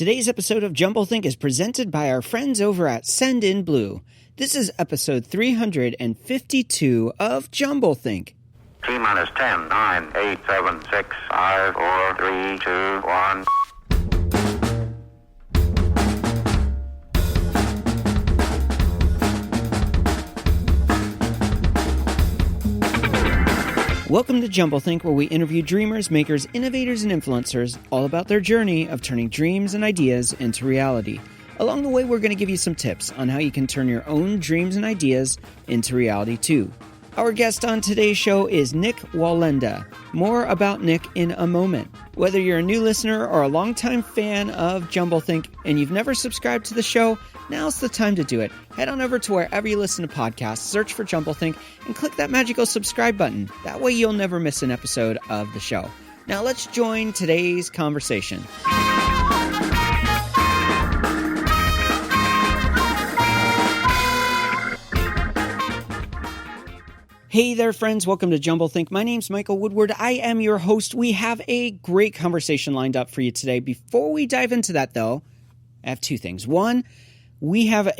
Today's episode of Jumblethink is presented by our friends over at Send In Blue. This is episode 352 of Jumblethink. T-minus 10, 9, 8, 7, 6, 5, 4, 3, 2, 1. Welcome to Jumblethink, where we interview dreamers, makers, innovators, and influencers all about their journey of turning dreams and ideas into reality. Along the way, we're going to give you some tips on how you can turn your own dreams and ideas into reality too. Our guest on today's show is Nik Wallenda. More about Nik in a moment. Whether you're a new listener or a longtime fan of Jumblethink and you've never subscribed to the show, now's the time to do it. Head on over to wherever you listen to podcasts, search for Jumblethink, and click that magical subscribe button. That way you'll never miss an episode of the show. Now let's join today's conversation. Hey there, friends. Welcome to Jumblethink. My name's Michael Woodward. I am your host. We have a great conversation lined up for you today. Before we dive into that, though, I have two things. One, we have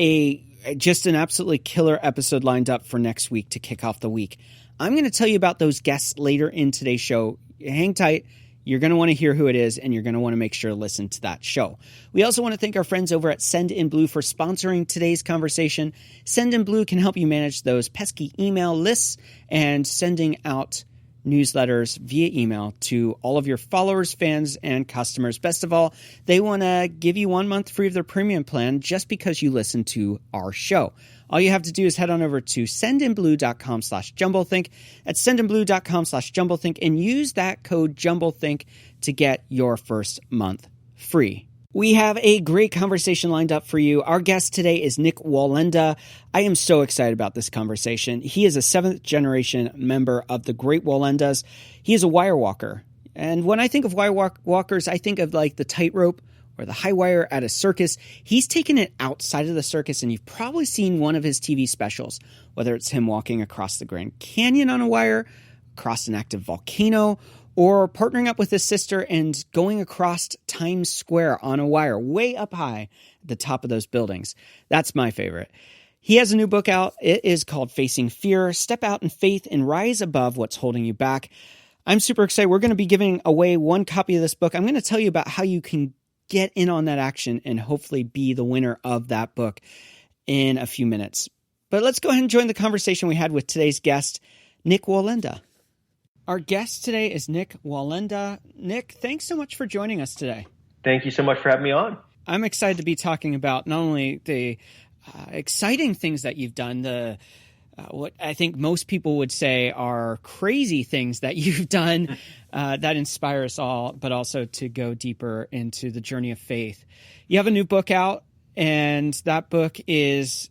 just an absolutely killer episode lined up for next week to kick off the week. I'm going to tell you about those guests later in today's show. Hang tight. You're going to want to hear who it is, and you're going to want to make sure to listen to that show. We also want to thank our friends over at Send In Blue for sponsoring today's conversation. Send In Blue can help you manage those pesky email lists and sending out newsletters via email to all of your followers, fans, and customers. Best of all, they want to give you 1 month free of their premium plan just because you listen to our show. All you have to do is head on over to sendinblue.com/jumblethink. That's sendinblue.com/jumblethink and use that code jumblethink to get your first month free. We have a great conversation lined up for you. Our guest today is Nik Wallenda. I am so excited about this conversation. He is a 7th generation member of the Great Wallendas. He is a wire walker. And when I think of wire walkers, I think of like the tightrope or the highwire at a circus. He's taken it outside of the circus, and you've probably seen one of his TV specials, whether it's him walking across the Grand Canyon on a wire, across an active volcano, or partnering up with his sister and going across Times Square on a wire way up high at the top of those buildings. That's my favorite. He has a new book out. It is called Facing Fear, Step Out in Faith and Rise Above What's Holding You Back. I'm super excited. We're going to be giving away one copy of this book. I'm going to tell you about how you can get in on that action and hopefully be the winner of that book in a few minutes. But let's go ahead and join the conversation we had with today's guest, Nik Wallenda. Our guest today is Nik Wallenda. Nik, thanks so much for joining us today. Thank you so much for having me on. I'm excited to be talking about not only the exciting things that you've done, what I think most people would say are crazy things that you've done that inspire us all, but also to go deeper into the journey of faith. You have a new book out, and that book is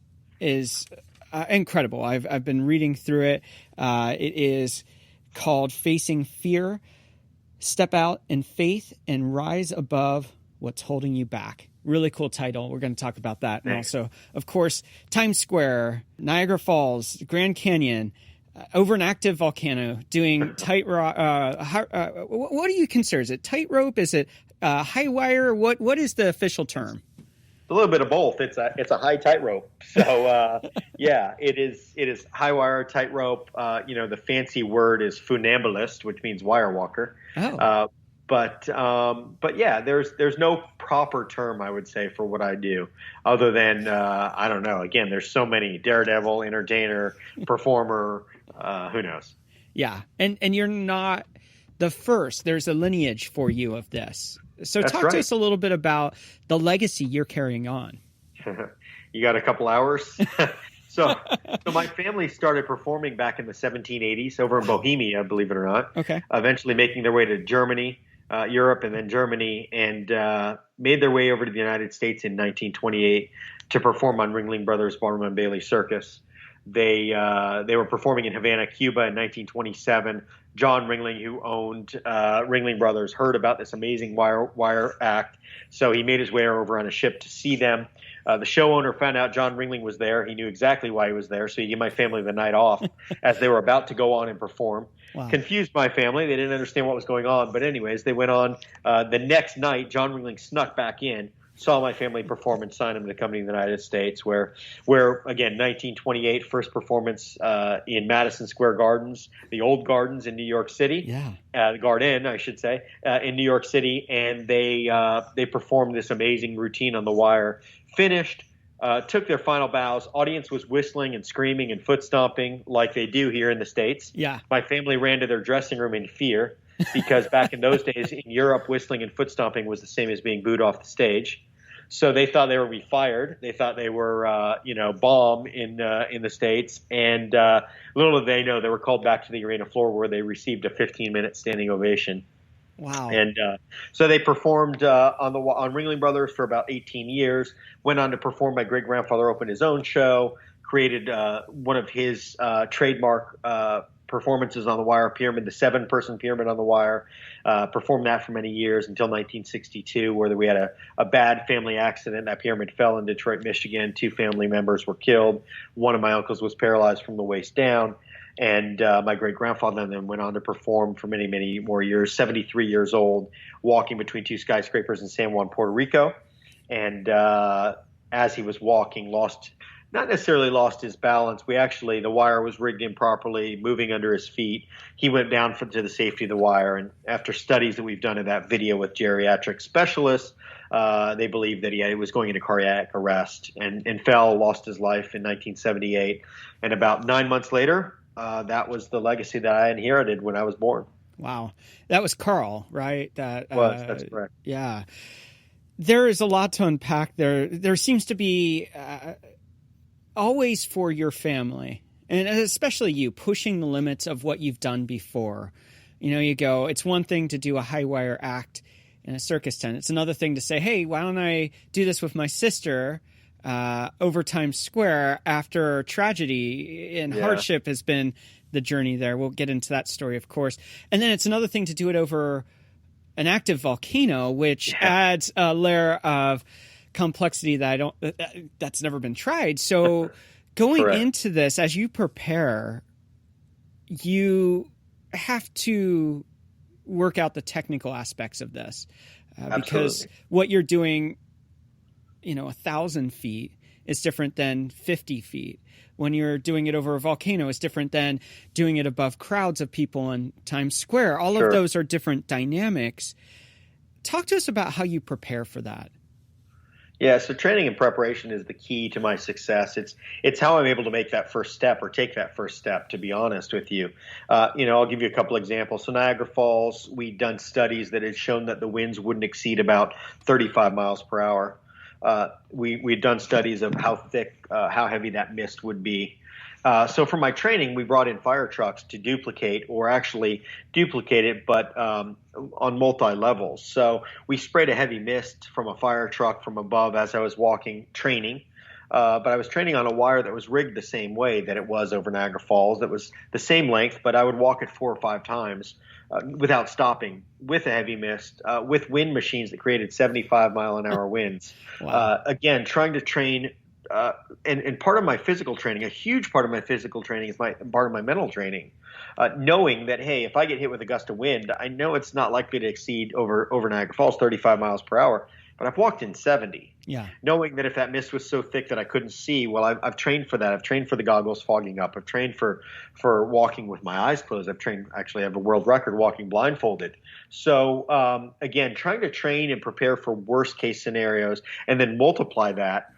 incredible. I've been reading through it. It is called Facing Fear, Step Out in Faith and Rise Above What's Holding You Back. Really cool title. We're going to talk about that. And also, of course, Times Square, Niagra Falls, Grand Canyon, over an active volcano, doing tightrope. What do you consider? Is it tightrope? Is it high wire? What is the official term? A little bit of both. It's a high tightrope. So yeah, it is high wire tightrope. The fancy word is funambulist, which means wire walker. Oh. But yeah, there's no proper term, I would say, for what I do, other than I don't know. Again, there's so many: daredevil, entertainer, performer. Who knows? Yeah, and you're not the first. There's a lineage for you of this. So That's talk right. to us a little bit about the legacy you're carrying on. You got a couple hours? So my family started performing back in the 1780s over in Bohemia, believe it or not. Okay. Eventually making their way to Germany, Europe, and then Germany, and made their way over to the United States in 1928 to perform on Ringling Brothers Barnum and Bailey Circus. They were performing in Havana, Cuba in 1927. John Ringling, who owned Ringling Brothers, heard about this amazing wire act, so he made his way over on a ship to see them. The show owner found out John Ringling was there. He knew exactly why he was there, so he gave my family the night off as they were about to go on and perform. Wow. Confused my family. They didn't understand what was going on. But anyways, they went on. The next night, John Ringling snuck back in, saw my family perform and signed them to come to the United States, where again, 1928, first performance in Madison Square Gardens, the old Gardens in New York City. Yeah. Garden, I should say, in New York City. And they performed this amazing routine on the wire, finished, took their final bows. Audience was whistling and screaming and foot stomping like they do here in the States. Yeah. My family ran to their dressing room in fear because back in those days in Europe, whistling and foot stomping was the same as being booed off the stage. So they thought they were be fired. They thought they were, bomb in the States. And little did they know they were called back to the arena floor where they received a 15-minute standing ovation. Wow. And so they performed on Ringling Brothers for about 18 years, went on to perform. My great-grandfather opened his own show, created one of his trademark performances on the wire pyramid, the 7-person pyramid on the wire, performed that for many years until 1962, where we had a bad family accident. That pyramid fell in Detroit, Michigan. 2 family members were killed. One of my uncles was paralyzed from the waist down. And my great-grandfather then went on to perform for many, many more years, 73 years old, walking between 2 skyscrapers in San Juan, Puerto Rico. And as he was walking, not necessarily lost his balance. The wire was rigged improperly, moving under his feet. He went down to the safety of the wire. And after studies that we've done in that video with geriatric specialists, they believe that he was going into cardiac arrest and lost his life in 1978. And about 9 months later, that was the legacy that I inherited when I was born. Wow. That was Carl, right? That's correct. Yeah. There is a lot to unpack there. There seems to be always for your family, and especially you, pushing the limits of what you've done before. You go, it's one thing to do a highwire act in a circus tent. It's another thing to say, hey, why don't I do this with my sister over Times Square after tragedy and hardship has been the journey there. We'll get into that story, of course. And then it's another thing to do it over an active volcano, which adds a layer of complexity that's never been tried. So going into this, as you prepare, you have to work out the technical aspects of this because what you're doing, 1,000 feet is different than 50 feet. When you're doing it over a volcano, it's different than doing it above crowds of people in Times Square. All of those are different dynamics. Talk to us about how you prepare for that. Yeah, so training and preparation is the key to my success. It's how I'm able to make that first step or take that first step, to be honest with you. I'll give you a couple examples. So Niagara Falls, we'd done studies that had shown that the winds wouldn't exceed about 35 miles per hour. We'd done studies of how thick, how heavy that mist would be. So for my training, we brought in fire trucks to duplicate it, but on multi-levels. So we sprayed a heavy mist from a fire truck from above as I was walking, training. But I was training on a wire that was rigged the same way that it was over Niagara Falls. That was the same length, but I would walk it 4 or 5 times without stopping, with a heavy mist, with wind machines that created 75-mile-an-hour winds. Wow. Again, trying to train. And part of my physical training, a huge part of my physical training is part of my mental training, knowing that, hey, if I get hit with a gust of wind, I know it's not likely to exceed over Niagara Falls 35 miles per hour, but I've walked in 70. Yeah. Knowing that if that mist was so thick that I couldn't see, well, I've trained for that. I've trained for the goggles fogging up. I've trained for walking with my eyes closed. I have a world record walking blindfolded. So again, trying to train and prepare for worst case scenarios and then multiply that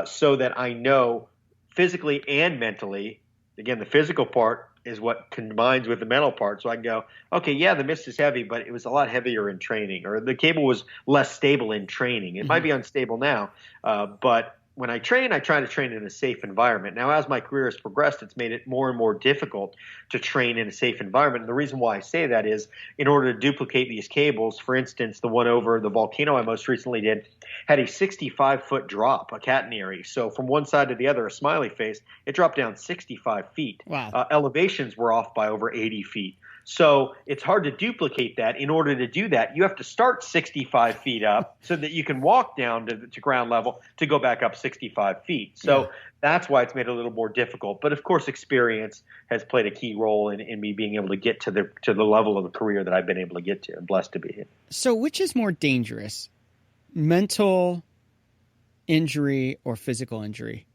so that I know physically and mentally, again, the physical part is what combines with the mental part. So I can go, okay, yeah, the mist is heavy, but it was a lot heavier in training, or the cable was less stable in training. It might be unstable now, but when I train, I try to train in a safe environment. Now, as my career has progressed, it's made it more and more difficult to train in a safe environment. And the reason why I say that is in order to duplicate these cables, for instance, the one over the volcano I most recently did had a 65-foot drop, a catenary. So from one side to the other, a smiley face, it dropped down 65 feet. Wow. Elevations were off by over 80 feet. So it's hard to duplicate that. In order to do that, you have to start 65 feet up so that you can walk down to ground level to go back up 65 feet. So that's why it's made it a little more difficult. But of course, experience has played a key role in me being able to get to the level of the career that I've been able to get to. I'm blessed to be here. So which is more dangerous, mental injury or physical injury?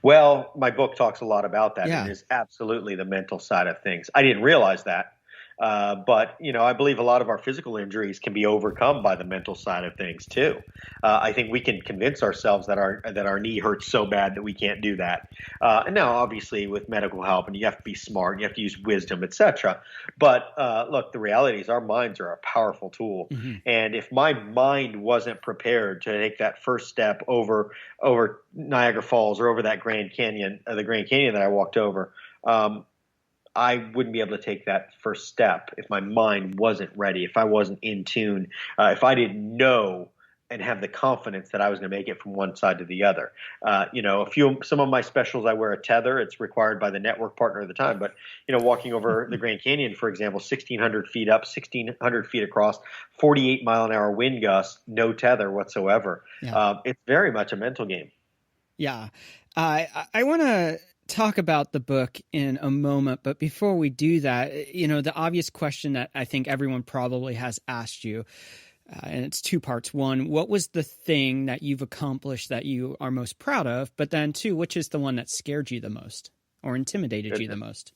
Well, my book talks a lot about that. Yeah. It is absolutely the mental side of things. I didn't realize that. But, I believe a lot of our physical injuries can be overcome by the mental side of things too. I think we can convince ourselves that our knee hurts so bad that we can't do that. And now, obviously, with medical help, and you have to be smart, you have to use wisdom, etc. But look, the reality is our minds are a powerful tool. Mm-hmm. And if my mind wasn't prepared to take that first step over Niagara Falls or over that Grand Canyon, the Grand Canyon that I walked over, I wouldn't be able to take that first step if my mind wasn't ready, if I wasn't in tune, if I didn't know and have the confidence that I was going to make it from one side to the other. Some of my specials, I wear a tether. It's required by the network partner at the time. But, walking over the Grand Canyon, for example, 1,600 feet up, 1,600 feet across, 48-mile-an-hour wind gusts, no tether whatsoever. Yeah. It's very much a mental game. Yeah. I want to talk about the book in a moment, but before we do that, the obvious question that I think everyone probably has asked you, and it's two parts. One, what was the thing that you've accomplished that you are most proud of? But then two, which is the one that scared you the most or intimidated you the most?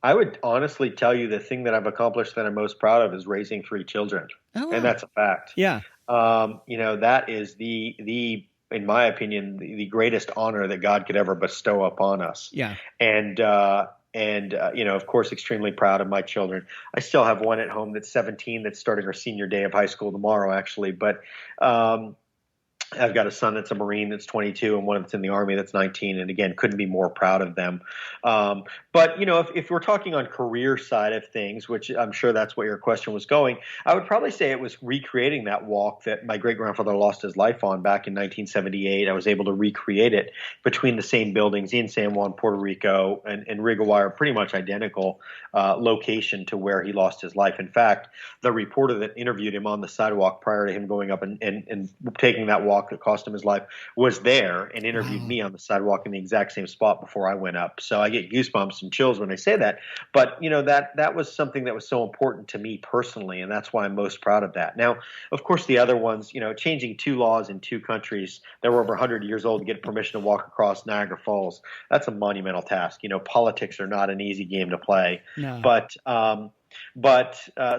I would honestly tell you the thing that I've accomplished that I'm most proud of is raising 3 children. Oh, and that's a fact. Yeah. That is the in my opinion, the greatest honor that God could ever bestow upon us. Yeah. And of course, extremely proud of my children. I still have one at home that's 17 that's starting her senior day of high school tomorrow, actually. But I've got a son that's a Marine that's 22 and one that's in the Army that's 19. And again, couldn't be more proud of them. But, if we're talking on career side of things, which I'm sure that's where your question was going, I would probably say it was recreating that walk that my great-grandfather lost his life on back in 1978. I was able to recreate it between the same buildings in San Juan, Puerto Rico, and Wire, pretty much identical location to where he lost his life. In fact, the reporter that interviewed him on the sidewalk prior to him going up and taking that walk that cost him his life was there and interviewed me on the sidewalk in the exact same spot before I went up. So I get goosebumps and chills when I say that. But, that was something that was so important to me personally, and that's why I'm most proud of that. Now, of course, the other ones, changing 2 laws in 2 countries that were over 100 years old to get permission to walk across Niagara Falls, that's a monumental task. Politics are not an easy game to play. No.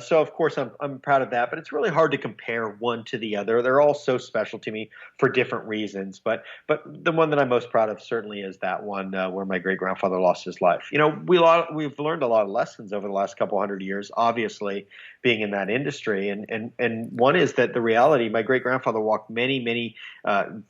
So of course I'm proud of that, but it's really hard to compare one to the other. They're all so special to me for different reasons. But the one that I'm most proud of certainly is that one where my great grandfather lost his life. We've learned a lot of lessons over the last couple 100 years, obviously being in that industry. And one is that the reality, my great grandfather walked many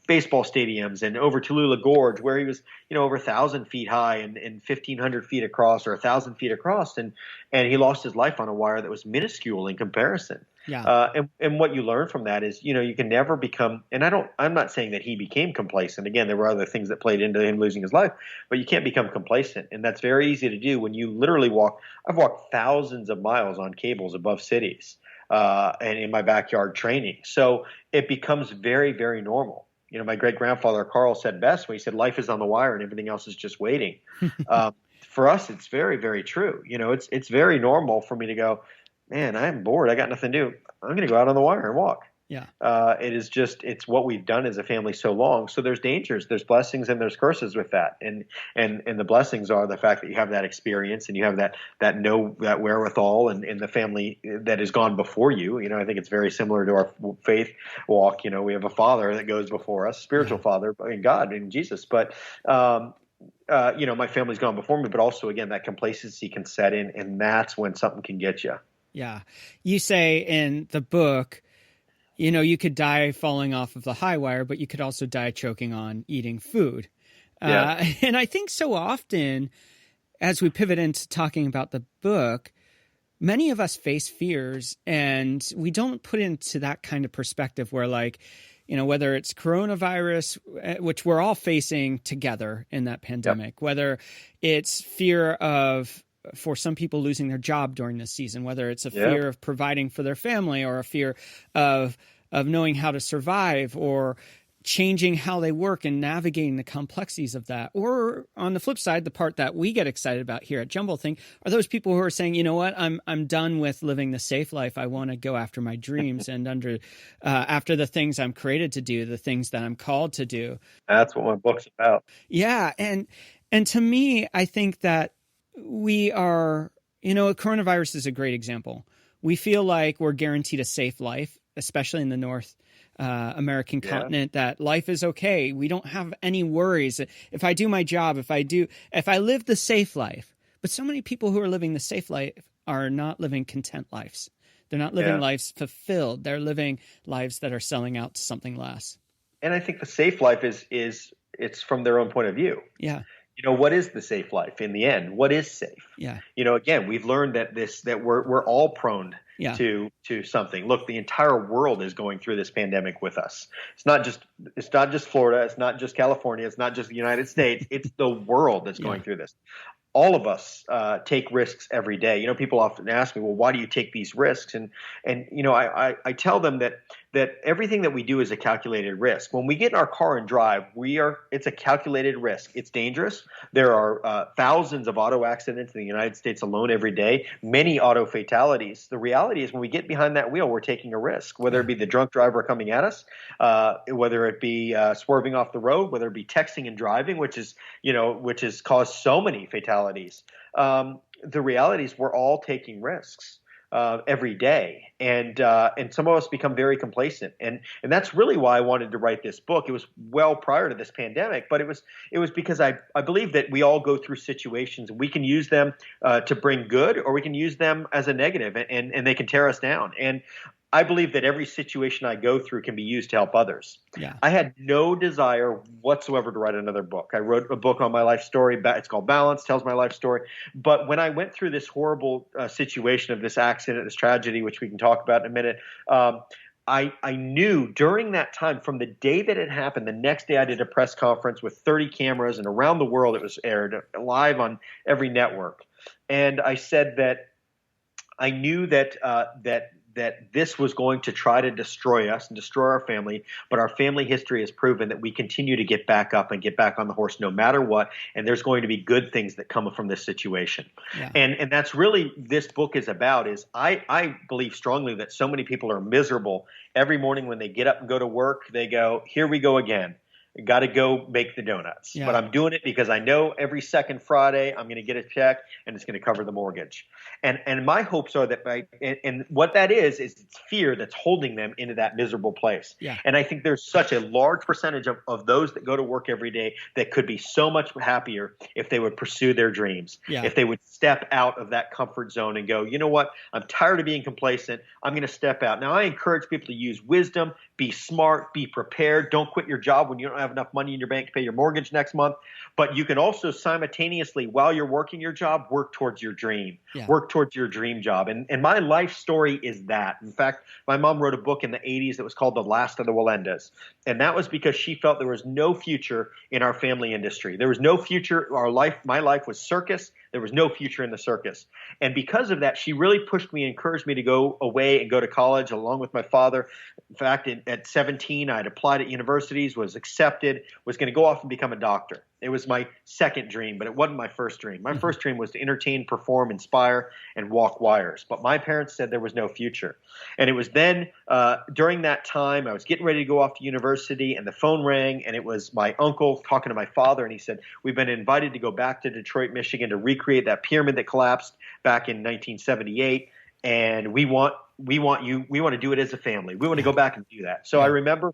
baseball stadiums and over Tallulah Gorge where he was, over 1,000 feet high and 1,500 feet across or 1,000 feet across. And he lost his life on a wire that was minuscule in comparison. Yeah. And what you learn from that is, you can never become, and I'm not saying that he became complacent. Again, there were other things that played into him losing his life, but you can't become complacent. And that's very easy to do when you literally I've walked thousands of miles on cables above cities, and in my backyard training. So it becomes very, very normal. My great grandfather, Carl, said best when he said, life is on the wire and everything else is just waiting. For us, it's very, very true. It's very normal for me to go, man, I'm bored. I got nothing to do. I'm going to go out on the wire and walk. Yeah. It's what we've done as a family so long. So there's dangers, there's blessings, and there's curses with that. And the blessings are the fact that you have that experience and you have that wherewithal and the family that has gone before you. I think it's very similar to our faith walk. We have a father that goes before us, spiritual father, in God, in Jesus. But, my family's gone before me, but also, again, that complacency can set in, and that's when something can get you. Yeah. You say in the book, you could die falling off of the highwire, but you could also die choking on eating food. Yeah. And I think so often, as we pivot into talking about the book, many of us face fears, and we don't put into that kind of perspective where, whether it's coronavirus, which we're all facing together in that pandemic, whether it's fear of, for some people, losing their job during this season, whether it's a fear of providing for their family or a fear of knowing how to survive, or changing how they work and navigating the complexities of that. Or on the flip side, the part that we get excited about here at Jumble Think are those people who are saying, you know what, I'm done with living the safe life. I want to go after my dreams and after the things I'm created to do, the things that I'm called to do. That's what my book's about. Yeah. And to me, I think that we are, coronavirus is a great example. We feel like we're guaranteed a safe life, especially in the North American continent, that life is okay. We don't have any worries. If I do my job, if I live the safe life, but so many people who are living the safe life are not living content lives. They're not living lives fulfilled. They're living lives that are selling out to something less. And I think the safe life is it's from their own point of view. Yeah. What is the safe life in the end? What is safe? Yeah. Again, we've learned that we're all prone to something. Look, the entire world is going through this pandemic with us. It's not just Florida. It's not just California. It's not just the United States. It's the world that's going through this. All of us take risks every day. People often ask me, well, why do you take these risks? And I tell them that everything that we do is a calculated risk. When we get in our car and drive, it's a calculated risk. It's dangerous. There are thousands of auto accidents in the United States alone every day, many auto fatalities. The reality is when we get behind that wheel, we're taking a risk, whether it be the drunk driver coming at us, whether it be swerving off the road, whether it be texting and driving, which has caused so many fatalities. The reality is we're all taking risks every day, and some of us become very complacent, and that's really why I wanted to write this book. It was well prior to this pandemic, but it was because I believe that we all go through situations. We can use them to bring good, or we can use them as a negative, and they can tear us down. And I believe that every situation I go through can be used to help others. Yeah. I had no desire whatsoever to write another book. I wrote a book on my life story. It's called Balance, tells my life story. But when I went through this horrible situation of this accident, this tragedy, which we can talk about in a minute, I knew during that time, from the day that it happened, the next day I did a press conference with 30 cameras, and around the world it was aired live on every network. And I said that I knew that this was going to try to destroy us and destroy our family, but our family history has proven that we continue to get back up and get back on the horse no matter what, and there's going to be good things that come from this situation. Yeah. And that's really this book is about. Is I believe strongly that so many people are miserable every morning when they get up and go to work. They go, here we go again. Got to go make the donuts. Yeah. But I'm doing it because I know every second Friday I'm going to get a check and it's going to cover the mortgage. And my hopes are that and what that is it's fear that's holding them into that miserable place. Yeah. And I think there's such a large percentage of those that go to work every day that could be so much happier if they would pursue their dreams. Yeah. If they would step out of that comfort zone and go, you know what? I'm tired of being complacent. I'm going to step out. Now, I encourage people to use wisdom, be smart, be prepared. Don't quit your job when you don't have enough money in your bank to pay your mortgage next month. But you can also simultaneously, while you're working your job, work towards your dream. Yeah. Work towards your dream job. And my life story is that. In fact, my mom wrote a book in the 80s that was called The Last of the Wallendas. And that was because she felt there was no future in our family industry. There was no future. My life was circus. There was no future in the circus. And because of that, she really pushed me and encouraged me to go away and go to college along with my father. In fact, at 17, I had applied at universities, was accepted, was going to go off and become a doctor. It was my second dream, but it wasn't my first dream. My first dream was to entertain, perform, inspire, and walk wires. But my parents said there was no future. And it was then during that time, I was getting ready to go off to university, and the phone rang, and it was my uncle talking to my father, and he said, we've been invited to go back to Detroit, Michigan to recreate that pyramid that collapsed back in 1978, and we want to do it as a family. We want to go back and do that. So I remember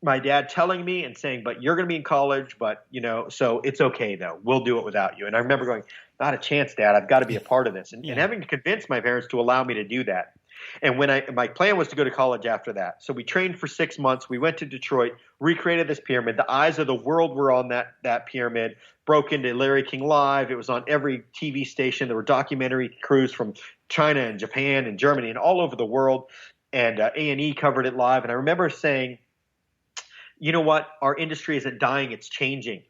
my dad telling me and saying, but you're going to be in college, but so it's okay though. We'll do it without you. And I remember going, not a chance, Dad. I've got to be a part of this. And having to convince my parents to allow me to do that. And my plan was to go to college after that. So we trained for 6 months. We went to Detroit, recreated this pyramid. The eyes of the world were on that pyramid, broke into Larry King Live. It was on every TV station. There were documentary crews from China and Japan and Germany and all over the world. And A&E covered it live. And I remember saying, you know what? Our industry isn't dying. It's changing.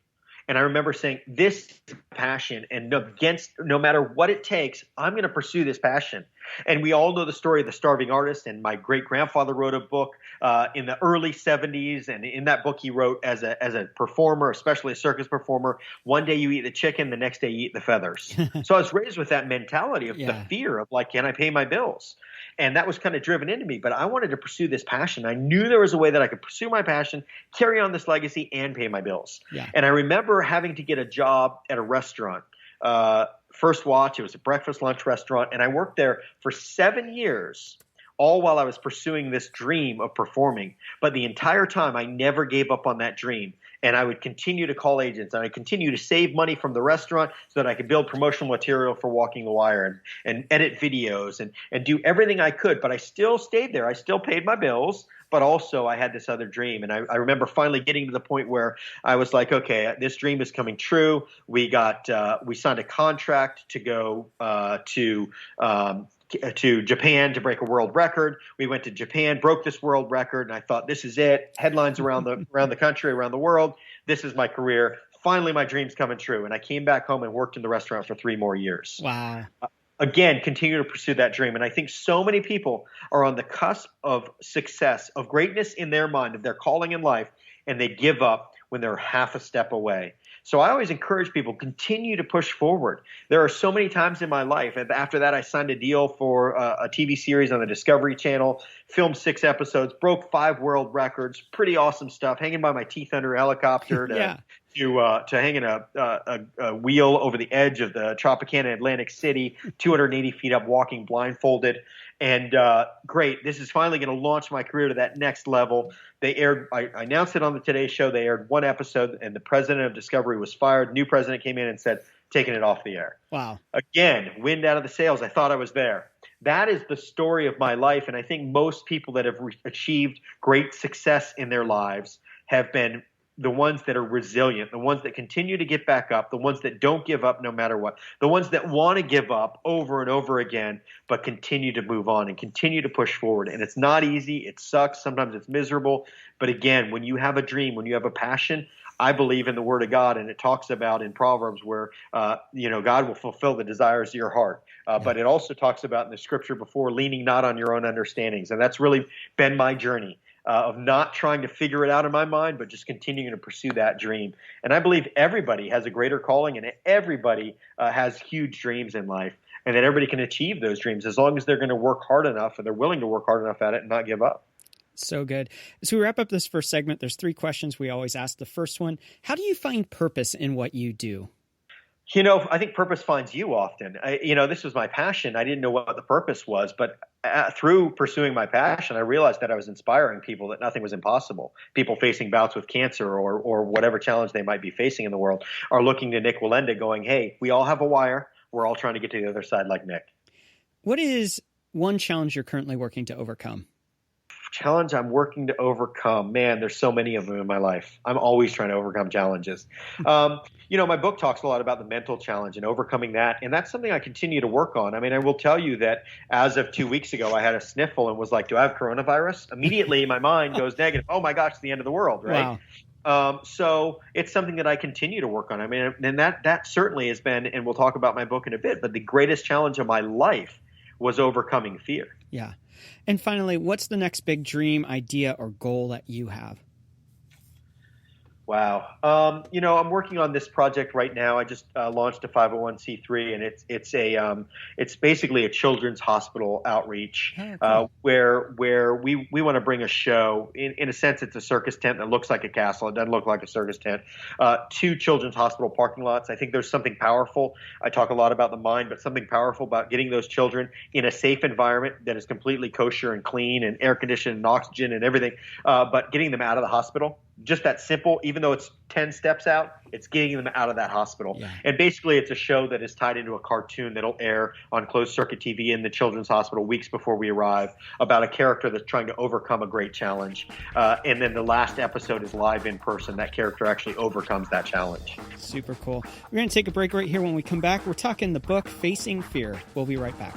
And I remember saying, this is passion, and no matter what it takes, I'm going to pursue this passion. And we all know the story of the starving artist, and my great-grandfather wrote a book in the early 70s, and in that book he wrote, as a performer, especially a circus performer, one day you eat the chicken, the next day you eat the feathers. So I was raised with that mentality of the fear of, like, can I pay my bills? And that was kind of driven into me, but I wanted to pursue this passion. I knew there was a way that I could pursue my passion, carry on this legacy, and pay my bills. Yeah. And I remember having to get a job at a restaurant. First Watch, it was a breakfast lunch restaurant, and I worked there for 7 years, all while I was pursuing this dream of performing. But the entire time, I never gave up on that dream. And I would continue to call agents, and I continue to save money from the restaurant so that I could build promotional material for Walking the Wire and edit videos and do everything I could. But I still stayed there. I still paid my bills, but also I had this other dream. And I remember finally getting to the point where I was like, okay, this dream is coming true. We signed a contract to go to Japan to break a world record. We went to Japan, broke this world record, and I thought, this is it. Headlines around the country, around the world. This is my career. Finally, my dream's coming true. And I came back home and worked in the restaurant for 3 more years. Wow. Again, continue to pursue that dream. And I think so many people are on the cusp of success, of greatness in their mind, of their calling in life, and they give up when they're half a step away. So I always encourage people, continue to push forward. There are so many times in my life, and after that I signed a deal for a TV series on the Discovery Channel, filmed 6 episodes, broke 5 world records, pretty awesome stuff, hanging by my teeth under a helicopter to hang in a wheel over the edge of the Tropicana in Atlantic City, 280 feet up, walking blindfolded. And great, this is finally going to launch my career to that next level. I announced it on the Today Show. They aired 1 episode, and the president of Discovery was fired. New president came in and said, taking it off the air. Wow. Again, wind out of the sails. I thought I was there. That is the story of my life, and I think most people that have achieved great success in their lives have been the ones that are resilient, the ones that continue to get back up, the ones that don't give up no matter what, the ones that want to give up over and over again, but continue to move on and continue to push forward. And it's not easy. It sucks. Sometimes it's miserable. But again, when you have a dream, when you have a passion, I believe in the Word of God, and it talks about in Proverbs where, God will fulfill the desires of your heart. But it also talks about in the scripture before, leaning not on your own understandings. And that's really been my journey. Of not trying to figure it out in my mind, but just continuing to pursue that dream. And I believe everybody has a greater calling, and everybody has huge dreams in life, and that everybody can achieve those dreams as long as they're going to work hard enough and they're willing to work hard enough at it and not give up. So good. As we wrap up this first segment, there's 3 questions we always ask. The first one, how do you find purpose in what you do? I think purpose finds you often. This was my passion. I didn't know what the purpose was, but through pursuing my passion, I realized that I was inspiring people, that nothing was impossible. People facing bouts with cancer or whatever challenge they might be facing in the world are looking to Nik Wallenda going, hey, we all have a wire. We're all trying to get to the other side like Nik. What is one challenge you're currently working to overcome? Challenge I'm working to overcome. Man, there's so many of them in my life. I'm always trying to overcome challenges. My book talks a lot about the mental challenge and overcoming that. And that's something I continue to work on. I mean, I will tell you that as of 2 weeks ago, I had a sniffle and was like, do I have coronavirus? Immediately my mind goes negative. Oh my gosh, it's the end of the world, right? Wow. So it's something that I continue to work on. I mean, and that certainly has been, and we'll talk about my book in a bit, but the greatest challenge of my life was overcoming fear. Yeah. And finally, what's the next big dream, idea, or goal that you have? Wow. I'm working on this project right now. I just launched a 501c3, and it's basically a children's hospital outreach where we want to bring a show. In a sense, it's a circus tent that looks like a castle. It doesn't look like a circus tent. 2 children's hospital parking lots. I think there's something powerful. I talk a lot about the mind, but something powerful about getting those children in a safe environment that is completely kosher and clean and air conditioned and oxygen and everything, but getting them out of the hospital. Just that simple, even though it's 10 steps out, it's getting them out of that hospital. Yeah. And basically it's a show that is tied into a cartoon that'll air on closed circuit TV in the children's hospital weeks before we arrive, about a character that's trying to overcome a great challenge. And then the last episode is live in person. That character actually overcomes that challenge. Super cool. We're going to take a break right here. When we come back, we're talking the book, Facing Fear. We'll be right back.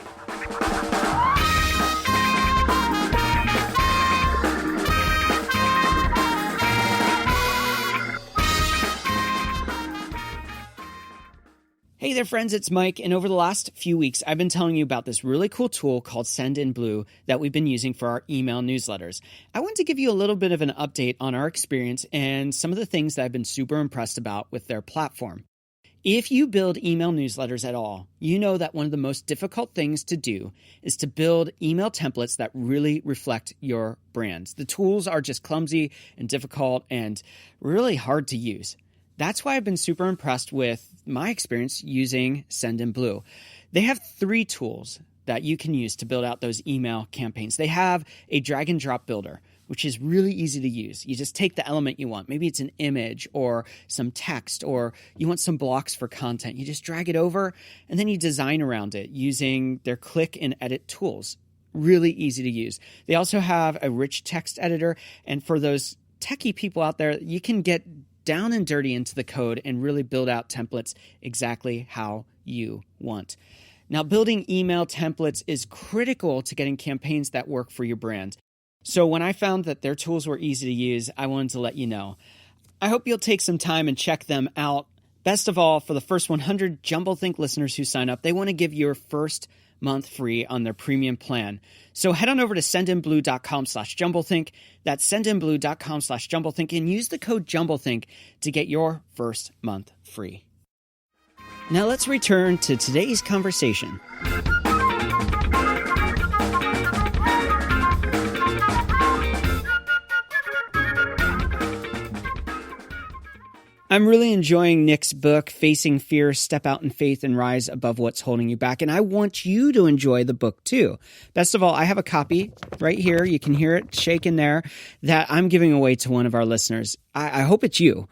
Hey there, friends, it's Mike, and over the last few weeks, I've been telling you about this really cool tool called Send in Blue that we've been using for our email newsletters. I want to give you a little bit of an update on our experience and some of the things that I've been super impressed about with their platform. If you build email newsletters at all, you know that one of the most difficult things to do is to build email templates that really reflect your brand. The tools are just clumsy and difficult and really hard to use. That's why I've been super impressed with my experience using Send in Blue. They have 3 tools that you can use to build out those email campaigns. They have a drag and drop builder, which is really easy to use. You just take the element you want. Maybe it's an image or some text, or you want some blocks for content. You just drag it over and then you design around it using their click and edit tools. Really easy to use. They also have a rich text editor. And for those techie people out there, you can get down and dirty into the code and really build out templates exactly how you want. Now, building email templates is critical to getting campaigns that work for your brand. So when I found that their tools were easy to use, I wanted to let you know. I hope you'll take some time and check them out. Best of all, for the first 100 Jumblethink listeners who sign up, they want to give your first month free on their premium plan. So head on over to sendinblue.com/jumblethink. That's sendinblue.com/jumblethink and use the code jumblethink to get your first month free. Now let's return to today's conversation. I'm really enjoying Nik's book, Facing Fear, Step Out in Faith and Rise Above What's Holding You Back. And I want you to enjoy the book too. Best of all, I have a copy right here. You can hear it shaking there that I'm giving away to one of our listeners. I hope it's you.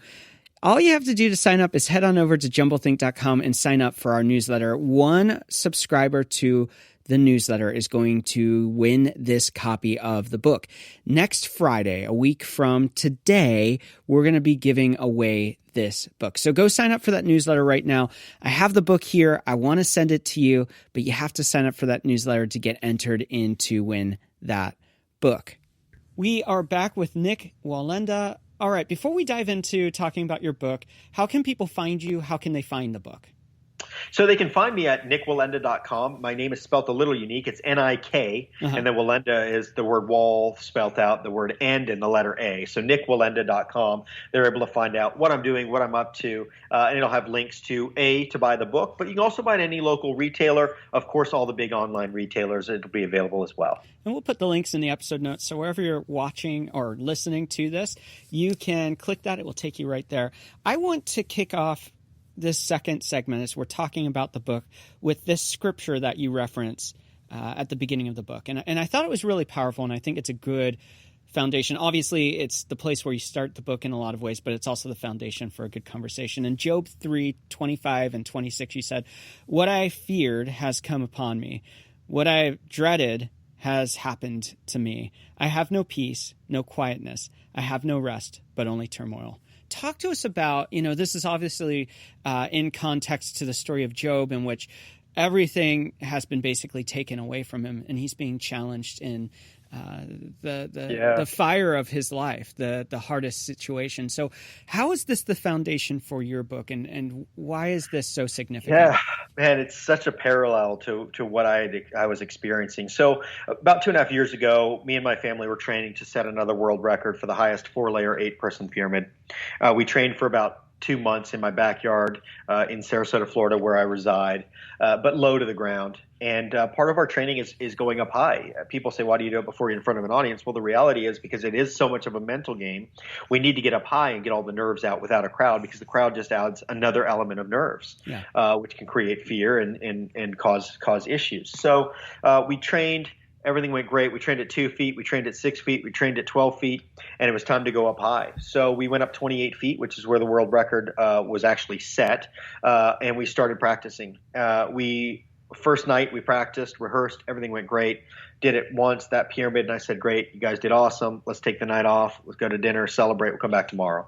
All you have to do to sign up is head on over to jumblethink.com and sign up for our newsletter. One subscriber to the newsletter is going to win this copy of the book. Next Friday, a week from today, we're going to be giving away this book. So go sign up for that newsletter right now. I have the book here. I want to send it to you, but you have to sign up for that newsletter to get entered in to win that book. We are back with Nik Wallenda. All right, before we dive into talking about your book, how can people find you? How can they find the book? So they can find me at nikwallenda.com. My name is spelled a little unique. It's N-I-K, and then Wallenda is the word wall spelled out, the word end, and the letter A. So nikwallenda.com. They're able to find out what I'm doing, what I'm up to, and it'll have links to buy the book. But you can also buy it at any local retailer. Of course, all the big online retailers, it'll be available as well. And we'll put the links in the episode notes. So wherever you're watching or listening to this, you can click that. It will take you right there. I want to kick off this second segment as we're talking about the book with this scripture that you reference at the beginning of the book. And I thought it was really powerful, and I think it's a good foundation. Obviously, it's the place where you start the book in a lot of ways, but it's also the foundation for a good conversation. In Job 3:25 and 26, you said, "What I feared has come upon me. What I dreaded has happened to me. I have no peace, no quietness. I have no rest, but only turmoil." Talk to us about, this is obviously in context to the story of Job, in which everything has been basically taken away from him, and he's being challenged in the fire of his life, the hardest situation. So how is this the foundation for your book, and why is this so significant? Yeah, man, it's such a parallel to what I was experiencing. So about 2.5 years ago, me and my family were training to set another world record for the highest 4-layer 8-person pyramid. We trained for about 2 months in my backyard in Sarasota, Florida, where I reside, but low to the ground. And part of our training is going up high. People say, why do you do it before you're in front of an audience? Well, the reality is because it is so much of a mental game, we need to get up high and get all the nerves out without a crowd, because the crowd just adds another element of nerves, which can create fear and cause issues. So we trained. Everything went great. We trained at 2 feet. We trained at 6 feet. We trained at 12 feet. And it was time to go up high. So we went up 28 feet, which is where the world record was actually set. And we started practicing. First night we practiced, rehearsed. Everything went great. Did it once, that pyramid. And I said, great, you guys did awesome. Let's take the night off. Let's go to dinner, celebrate. We'll come back tomorrow.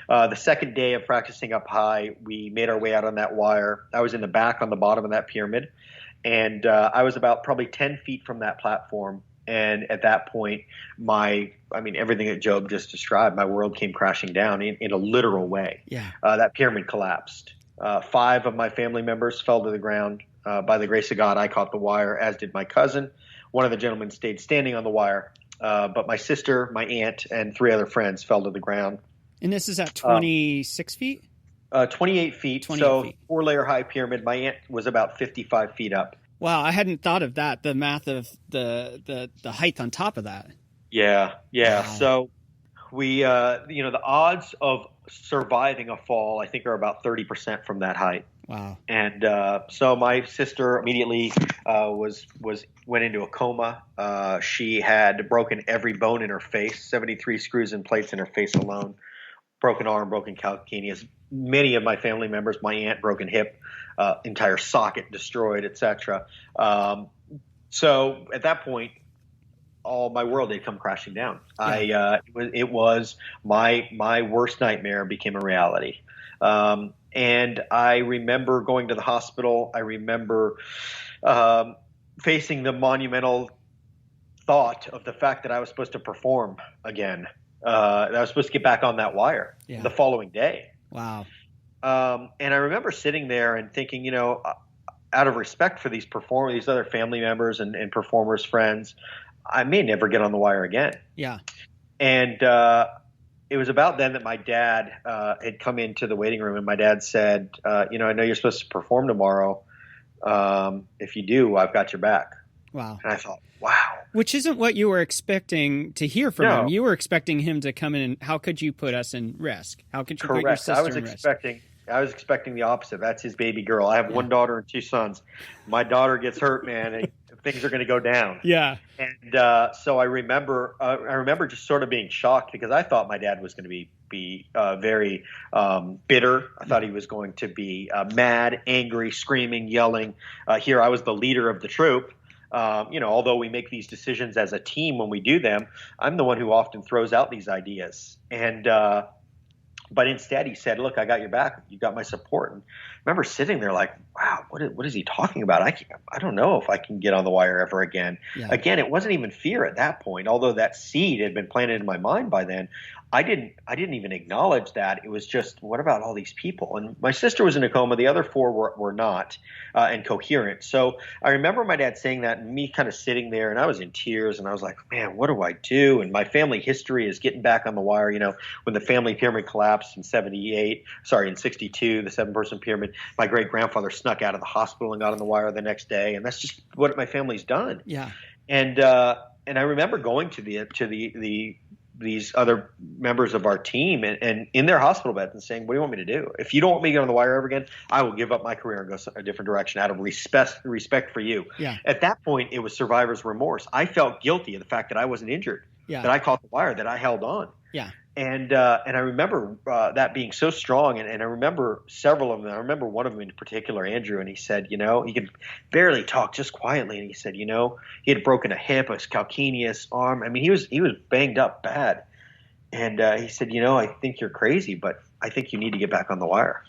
The second day of practicing up high, we made our way out on that wire. I was in the back on the bottom of that pyramid. And I was about probably 10 feet from that platform. And at that point, everything that Job just described, my world came crashing down in a literal way. Yeah. That pyramid collapsed. 5 of my family members fell to the ground. By the grace of God, I caught the wire, as did my cousin. One of the gentlemen stayed standing on the wire, but my sister, my aunt, and 3 other friends fell to the ground. And this is at 26 feet? 28 feet. 28 feet. 4-layer high pyramid. My aunt was about 55 feet up. Wow, I hadn't thought of that, the math of the height on top of that. Yeah. Wow. So we, the odds of surviving a fall, I think, are about 30% from that height. Wow. And so my sister immediately went into a coma. She had broken every bone in her face, 73 screws and plates in her face alone, broken arm, broken calcaneus. Many of my family members, my aunt, broken hip, entire socket destroyed, etc. So at that point, all my world had come crashing down. Yeah. It was my worst nightmare became a reality. And I remember going to the hospital. I remember facing the monumental thought of the fact that I was supposed to perform again. That I was supposed to get back on that wire the following day. Wow. And I remember sitting there and thinking, out of respect for these other family members and performers, friends, I may never get on the wire again. Yeah. And it was about then that my dad had come into the waiting room, and my dad said, I know you're supposed to perform tomorrow. If you do, I've got your back. Wow. And I thought, wow. Which isn't what you were expecting to hear from No. him. You were expecting him to come in and how could you put us in risk? How could you put your Correct. sister in risk? I was expecting the opposite. That's his baby girl. I have 1 daughter and 2 sons. My daughter gets hurt, man, and things are going to go down. Yeah. And so I remember just sort of being shocked because I thought my dad was going to be very bitter. I thought he was going to be mad, angry, screaming, yelling. Here I was the leader of the troop. Although we make these decisions as a team when we do them, I'm the one who often throws out these ideas. And but instead he said, look, I got your back. You got my support. And I remember sitting there like, wow, what is he talking about? I don't know if I can get on the wire ever again. Yeah. Again, it wasn't even fear at that point. Although that seed had been planted in my mind by then, I didn't even acknowledge that. It was just, what about all these people? And my sister was in a coma. The other 4 were not and coherent. So I remember my dad saying that and me kind of sitting there, and I was in tears, and I was like, man, what do I do? And my family history is getting back on the wire. When the family pyramid collapsed in 62, the 7-person pyramid, my great grandfather snuck out of the hospital and got on the wire the next day. And that's just what my family's done. Yeah. And I remember going to these other members of our team and in their hospital beds and saying, what do you want me to do? If you don't want me to get on the wire ever again, I will give up my career and go a different direction out of respect for you. Yeah. At that point, it was survivor's remorse. I felt guilty of the fact that I wasn't injured, that I caught the wire, that I held on. Yeah. And I remember that being so strong. And I remember several of them. I remember one of them in particular, Andrew, and he said, he could barely talk, just quietly. And he said, he had broken a hip, a calcaneus arm. I mean, he was banged up bad. And he said, I think you're crazy, but I think you need to get back on the wire.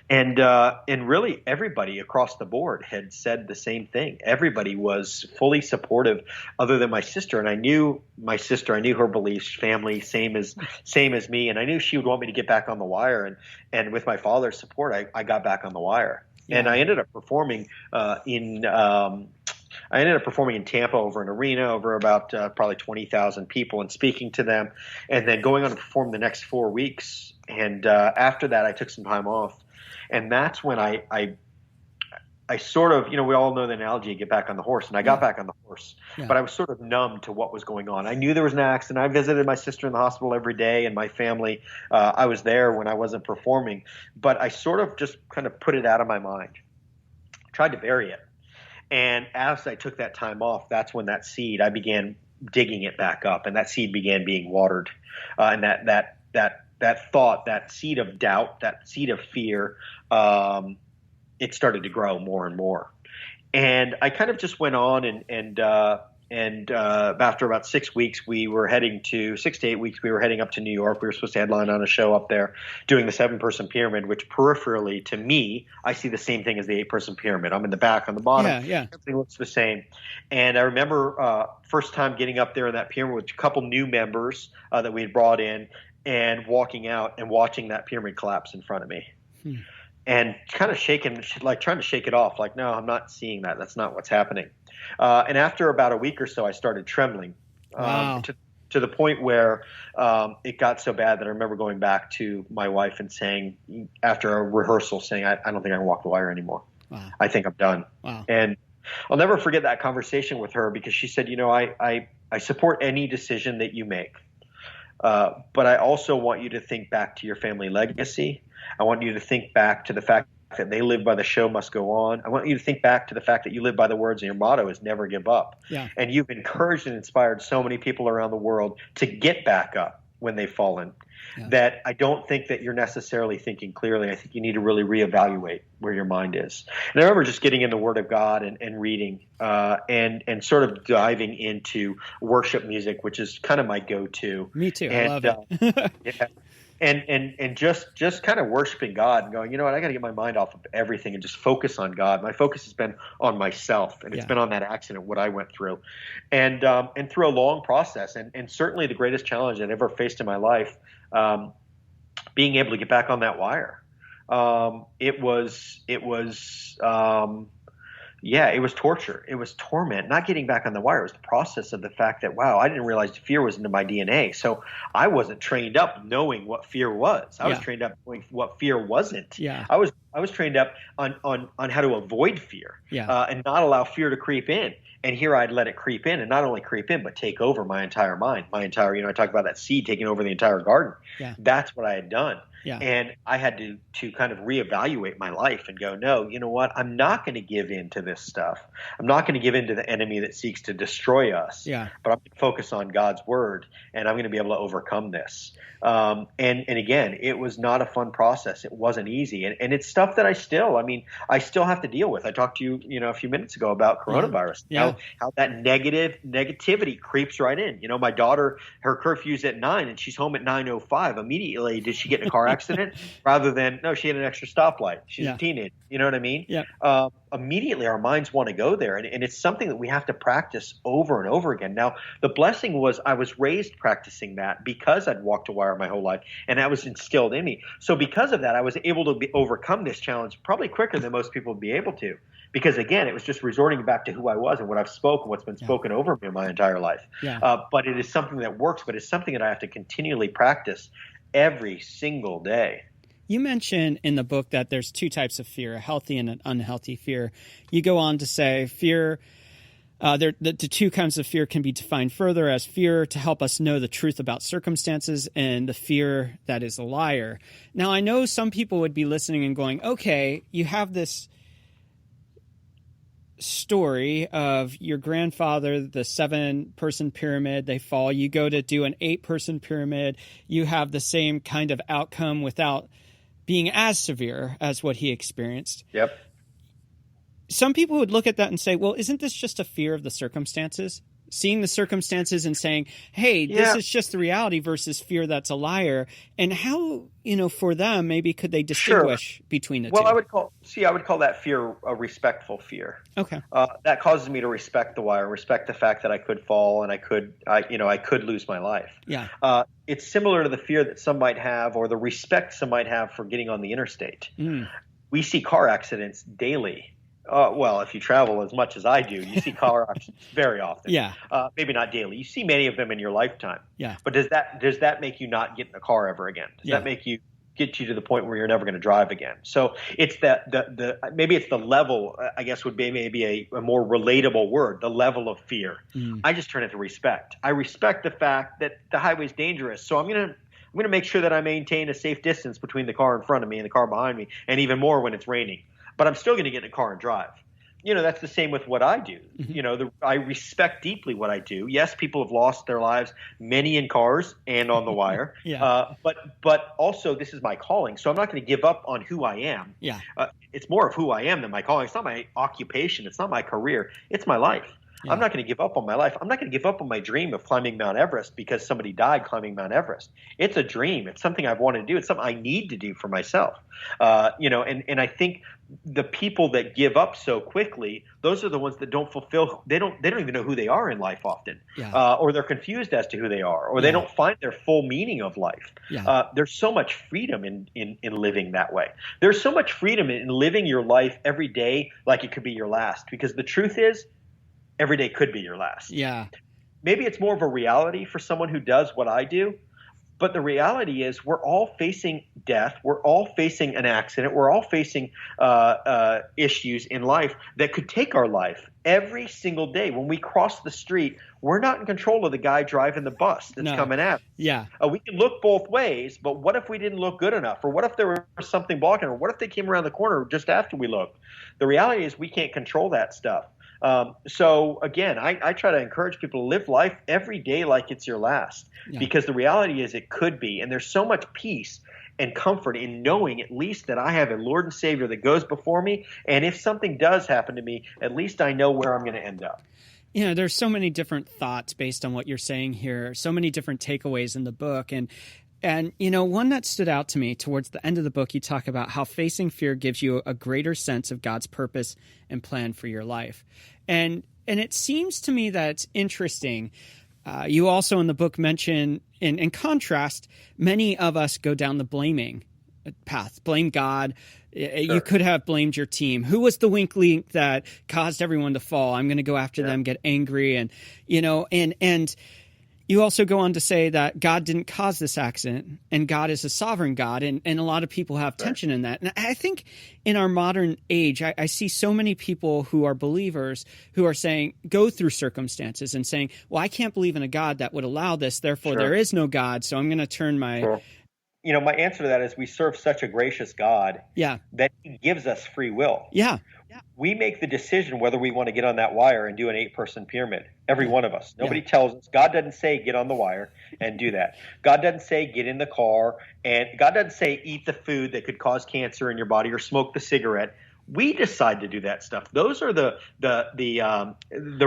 And really everybody across the board had said the same thing. Everybody was fully supportive other than my sister. And I knew my sister, I knew her beliefs, family, same as me. And I knew she would want me to get back on the wire. And with my father's support, I got back on the wire. Yeah. And I ended up performing in Tampa over an arena over about probably 20,000 people and speaking to them, and then going on to perform the next 4 weeks. And after that, I took some time off, and that's when I sort of, we all know the analogy, get back on the horse, and I got back on the horse, but I was sort of numb to what was going on. I knew there was an accident. I visited my sister in the hospital every day, and my family. I was there when I wasn't performing, but I sort of just kind of put it out of my mind, tried to bury it. And as I took that time off, that's when that seed, I began digging it back up, and that seed began being watered. And that thought, that seed of doubt, that seed of fear, it started to grow more and more. And I kind of just went on and after about 6 weeks, 6 to 8 weeks, we were heading up to New York. We were supposed to headline on a show up there doing the 7-person pyramid, which peripherally to me, I see the same thing as the 8-person pyramid. I'm in the back on the bottom. Yeah. Everything looks the same. And I remember first time getting up there in that pyramid with a couple new members that we had brought in and walking out and watching that pyramid collapse in front of me. and kind of shaking, like trying to shake it off. Like, no, I'm not seeing that. That's not what's happening. And after about a week or so, I started trembling. Wow. To the point where it got so bad that I remember going back to my wife and saying, after a rehearsal, saying, I don't think I can walk the wire anymore. Wow. I think I'm done. Wow. And I'll never forget that conversation with her, because she said, I support any decision that you make. But I also want you to think back to your family legacy. I want you to think back to the fact that they live by the show must go on. I want you to think back to the fact that you live by the words, and your motto is never give up. Yeah. And you've encouraged and inspired so many people around the world to get back up when they've fallen, that I don't think that you're necessarily thinking clearly. I think you need to really reevaluate where your mind is. And I remember just getting in the Word of God and reading and sort of diving into worship music, which is kind of my go-to. Me too. And, I love it. Yeah. And just kind of worshiping God and going, you know what, I got to get my mind off of everything and just focus on God. My focus has been on myself, and it's been on that accident, what I went through, and through a long process, and certainly the greatest challenge I'd ever faced in my life, being able to get back on that wire. It was torture. It was torment. Not getting back on the wire was the process of the fact that, wow, I didn't realize fear was into my DNA. So I wasn't trained up knowing what fear was. I was trained up knowing what fear wasn't. Yeah. I was trained up on how to avoid fear and not allow fear to creep in. And here I'd let it creep in, and not only creep in, but take over my entire mind, I talk about that seed taking over the entire garden. Yeah. That's what I had done. Yeah. And I had to kind of reevaluate my life and go, no, you know what? I'm not going to give in to this stuff. I'm not going to give in to the enemy that seeks to destroy us. Yeah. But I'm going to focus on God's word, and I'm going to be able to overcome this. And again, it was not a fun process. It wasn't easy. And it's stuff that I still have to deal with. I talked to you, a few minutes ago about coronavirus. Yeah. How that negativity creeps right in. My daughter, her curfew's at 9 and she's home at 9:05. Immediately, did she get in a car accident? Rather than, no, she had an extra stoplight. She's a teenager. You know what I mean? Yeah. Immediately our minds want to go there. And it's something that we have to practice over and over again. Now, the blessing was I was raised practicing that because I'd walked a wire my whole life, and that was instilled in me. So because of that, I was able to overcome this challenge probably quicker than most people would be able to. Because again, it was just resorting back to who I was and what I've spoken, what's been spoken over me my entire life. Yeah. But it is something that works, but it's something that I have to continually practice every single day. You mentioned in the book that there's two types of fear, a healthy and an unhealthy fear. You go on to say fear, the two kinds of fear can be defined further as fear to help us know the truth about circumstances and the fear that is a liar. Now, I know some people would be listening and going, okay, you have this story of your grandfather, the 7-person pyramid, they fall. You go to do an 8-person pyramid. You have the same kind of outcome without being as severe as what he experienced. Yep. Some people would look at that and say, well, isn't this just a fear of the circumstances? Seeing the circumstances and saying, hey, this is just the reality versus fear that's a liar. And how, for them, maybe could they distinguish between the two? Well, I would call that fear a respectful fear. Okay. That causes me to respect the wire, respect the fact that I could fall and I could lose my life. Yeah. It's similar to the fear that some might have, or the respect some might have for getting on the interstate. We see car accidents daily. Well, if you travel as much as I do, you see car accidents very often. Yeah. Maybe not daily. You see many of them in your lifetime. Yeah. But does that make you not get in a car ever again? Does that make you get you to the point where you're never going to drive again? So it's the maybe it's the level, I guess would be maybe a more relatable word, the level of fear. I just turn it to respect. I respect the fact that the highway's dangerous. So I'm going to make sure that I maintain a safe distance between the car in front of me and the car behind me, and even more when it's raining. But I'm still going to get in a car and drive. That's the same with what I do. I respect deeply what I do. Yes, people have lost their lives, many in cars and on the wire. But also this is my calling. So I'm not going to give up on who I am. It's more of who I am than my calling. It's not my occupation. It's not my career. It's my life. Yeah. I'm not going to give up on my life. I'm not going to give up on my dream of climbing Mount Everest because somebody died climbing Mount Everest. It's a dream. It's something I've wanted to do. It's something I need to do for myself. And I think the people that give up so quickly, those are the ones that don't fulfill. They don't even know who they are in life often, or they're confused as to who they are, or they don't find their full meaning of life. There's so much freedom in living that way. There's so much freedom in living your life every day like it could be your last, because the truth is, every day could be your last. Maybe it's more of a reality for someone who does what I do. But the reality is we're all facing death. We're all facing an accident. We're all facing issues in life that could take our life every single day. When we cross the street, we're not in control of the guy driving the bus that's coming at us. We can look both ways, but what if we didn't look good enough? Or what if there was something blocking? Or what if they came around the corner just after we looked? The reality is we can't control that stuff. So again, I try to encourage people to live life every day like it's your last, because the reality is it could be. And there's so much peace and comfort in knowing at least that I have a Lord and Savior that goes before me. And if something does happen to me, at least I know where I'm going to end up. There's so many different thoughts based on what you're saying here, so many different takeaways in the book. And one that stood out to me towards the end of the book, you talk about how facing fear gives you a greater sense of God's purpose and plan for your life. And it seems to me that's interesting. You also in the book mention, in contrast, many of us go down the blaming path, blame God. You could have blamed your team. Who was the weak link that caused everyone to fall? I'm going to go after them, get angry. And you also go on to say that God didn't cause this accident, and God is a sovereign God, and a lot of people have tension in that. And I think in our modern age, I see so many people who are believers who are saying, go through circumstances and saying, well, I can't believe in a God that would allow this, therefore there is no God, so I'm going to turn my... My answer to that is we serve such a gracious God that he gives us free will. We make the decision whether we want to get on that wire and do an 8-person pyramid. Every one of us. Nobody tells us. God doesn't say get on the wire and do that. God doesn't say get in the car, and God doesn't say eat the food that could cause cancer in your body or smoke the cigarette. We decide to do that stuff. Those are the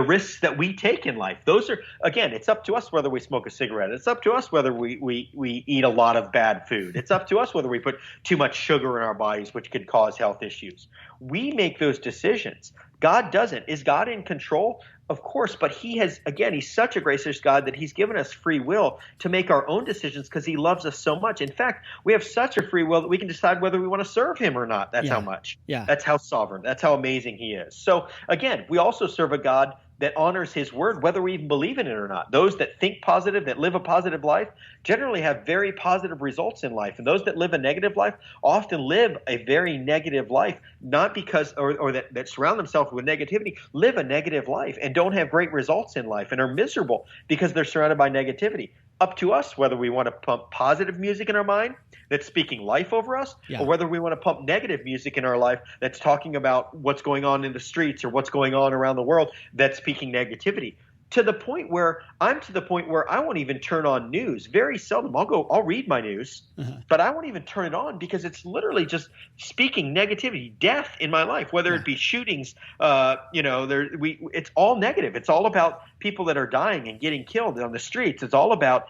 risks that we take in life. Those are, again, it's up to us whether we smoke a cigarette. It's up to us whether we eat a lot of bad food. It's up to us whether we put too much sugar in our bodies, which could cause health issues. We make those decisions. God doesn't. Is God in control? Of course, but he's such a gracious God that he's given us free will to make our own decisions because he loves us so much. In fact, we have such a free will that we can decide whether we want to serve him or not. That's how much. That's how sovereign. That's how amazing he is. So again, we also serve a God that honors his word, whether we even believe in it or not. Those that think positive, that live a positive life, generally have very positive results in life. And those that live a negative life often live a very negative life, not because or that surround themselves with negativity, live a negative life and don't have great results in life and are miserable because they're surrounded by negativity. Up to us whether we want to pump positive music in our mind that's speaking life over us, or whether we want to pump negative music in our life that's talking about what's going on in the streets or what's going on around the world that's speaking negativity. To the point where I won't even turn on news. Very seldom. I'll read my news, but I won't even turn it on because it's literally just speaking negativity, death in my life, whether it be shootings, it's all negative. It's all about people that are dying and getting killed on the streets. It's all about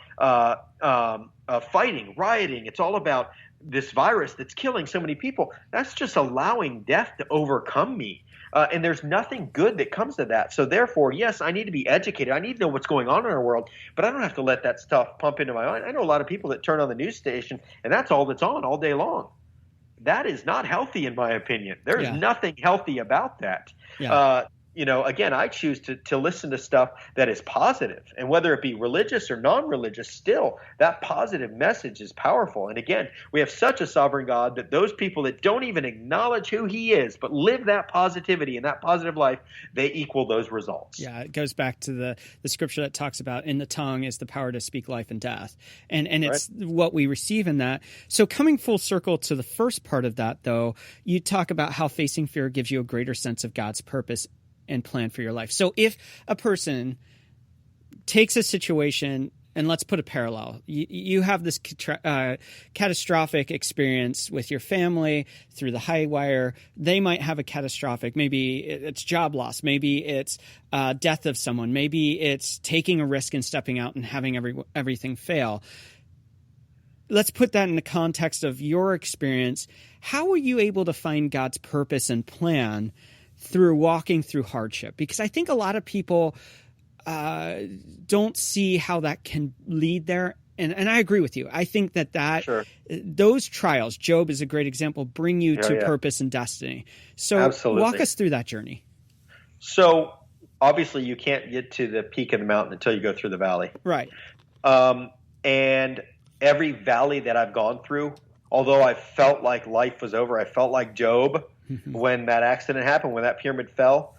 fighting, rioting. It's all about this virus that's killing so many people. That's just allowing death to overcome me. And there's nothing good that comes to that. So therefore, yes, I need to be educated. I need to know what's going on in our world, but I don't have to let that stuff pump into my mind. I know a lot of people that turn on the news station and that's all that's on all day long. That is not healthy in my opinion. There's nothing healthy about that. Again, I choose to listen to stuff that is positive, and whether it be religious or non-religious, still that positive message is powerful. And again, we have such a sovereign God that those people that don't even acknowledge who he is, but live that positivity and that positive life, they equal those results. Yeah, it goes back to the scripture that talks about in the tongue is the power to speak life and death. And it's what we receive in that. So coming full circle to the first part of that, though, you talk about how facing fear gives you a greater sense of God's purpose and plan for your life. So if a person takes a situation and let's put a parallel. You have this catastrophic experience with your family through the highwire. They might have a catastrophic. Maybe it's job loss. Maybe it's death of someone. Maybe it's taking a risk and stepping out and having everything fail. Let's put that in the context of your experience. How were you able to find God's purpose and plan through walking through hardship? Because I think a lot of people don't see how that can lead there. And I agree with you. I think that Sure. those trials, Job is a great example, bring you to purpose and destiny. So Absolutely. walk us through that journey. So obviously you can't get to the peak of the mountain until you go through the valley. Right. And every valley that I've gone through, although I felt like life was over, I felt like Job when that accident happened, when that pyramid fell,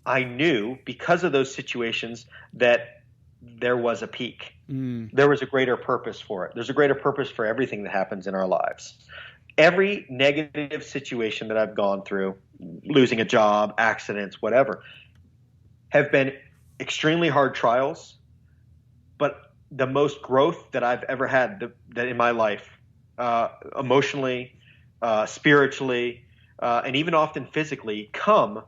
I knew because of those situations that there was a peak. There was a greater purpose for it. There's a greater purpose for everything that happens in our lives. Every negative situation that I've gone through, losing a job, accidents, whatever, have been extremely hard trials, but the most growth that I've ever had that in my life, emotionally, spiritually, and even often physically, come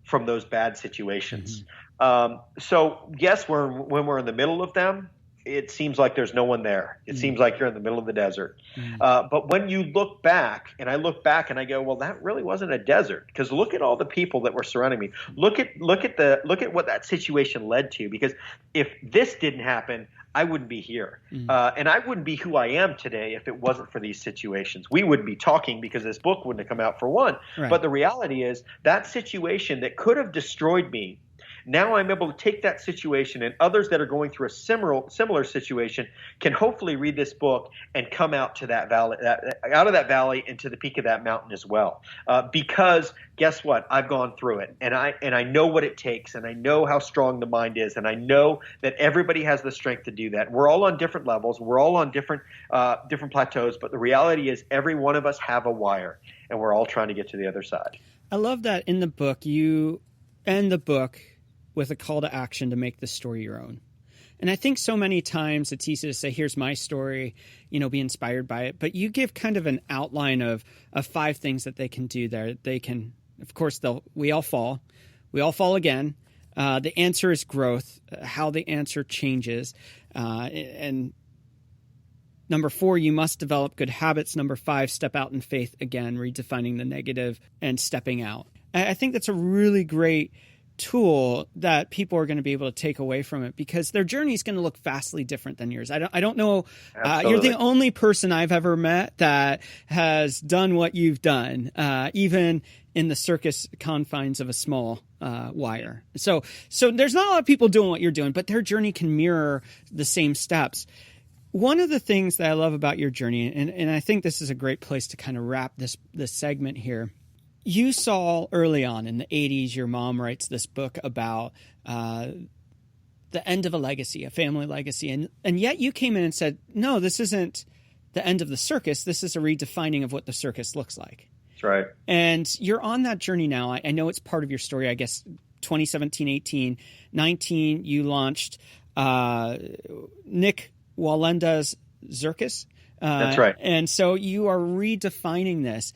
from those bad situations. So yes, when we're in the middle of them, it seems like there's no one there. It seems like you're in the middle of the desert. But when you look back, and I look back and I go, well, that really wasn't a desert, because look at all the people that were surrounding me. Look at what that situation led to. Because if this didn't happen, I wouldn't be here. And I wouldn't be who I am today if it wasn't for these situations. We wouldn't be talking because this book wouldn't have come out, for one. Right. But the reality is that situation that could have destroyed me, now I'm able to take that situation, and others that are going through a similar situation can hopefully read this book and come out to that valley, out of that valley into the peak of that mountain as well. Because guess what? I've gone through it, and I know what it takes, and I know how strong the mind is, and I know that everybody has the strength to do that. We're all on different levels. We're all on different plateaus, but the reality is every one of us have a wire, and we're all trying to get to the other side. I love that in the book, you end the book with a call to action to make the story your own. And I think so many times it's easy to say, here's my story, be inspired by it. But you give kind of an outline of 5 things that they can do there. They can, of course, we all fall. We all fall again. The answer is growth, how the answer changes. And number 4, you must develop good habits. Number 5, step out in faith again, redefining the negative and stepping out. I think that's a really great tool that people are going to be able to take away from it, because their journey is going to look vastly different than yours. I don't know. You're the only person I've ever met that has done what you've done, even in the circus confines of a small wire. So there's not a lot of people doing what you're doing, but their journey can mirror the same steps. One of the things that I love about your journey, and I think this is a great place to kind of wrap this segment here. You saw early on in the 80s, your mom writes this book about the end of a legacy, a family legacy. And yet you came in and said, no, this isn't the end of the circus. This is a redefining of what the circus looks like. That's right. And you're on that journey now. I know it's part of your story. I guess 2017, 18, 19, you launched Nik Wallenda's Circus. That's right. And so you are redefining this.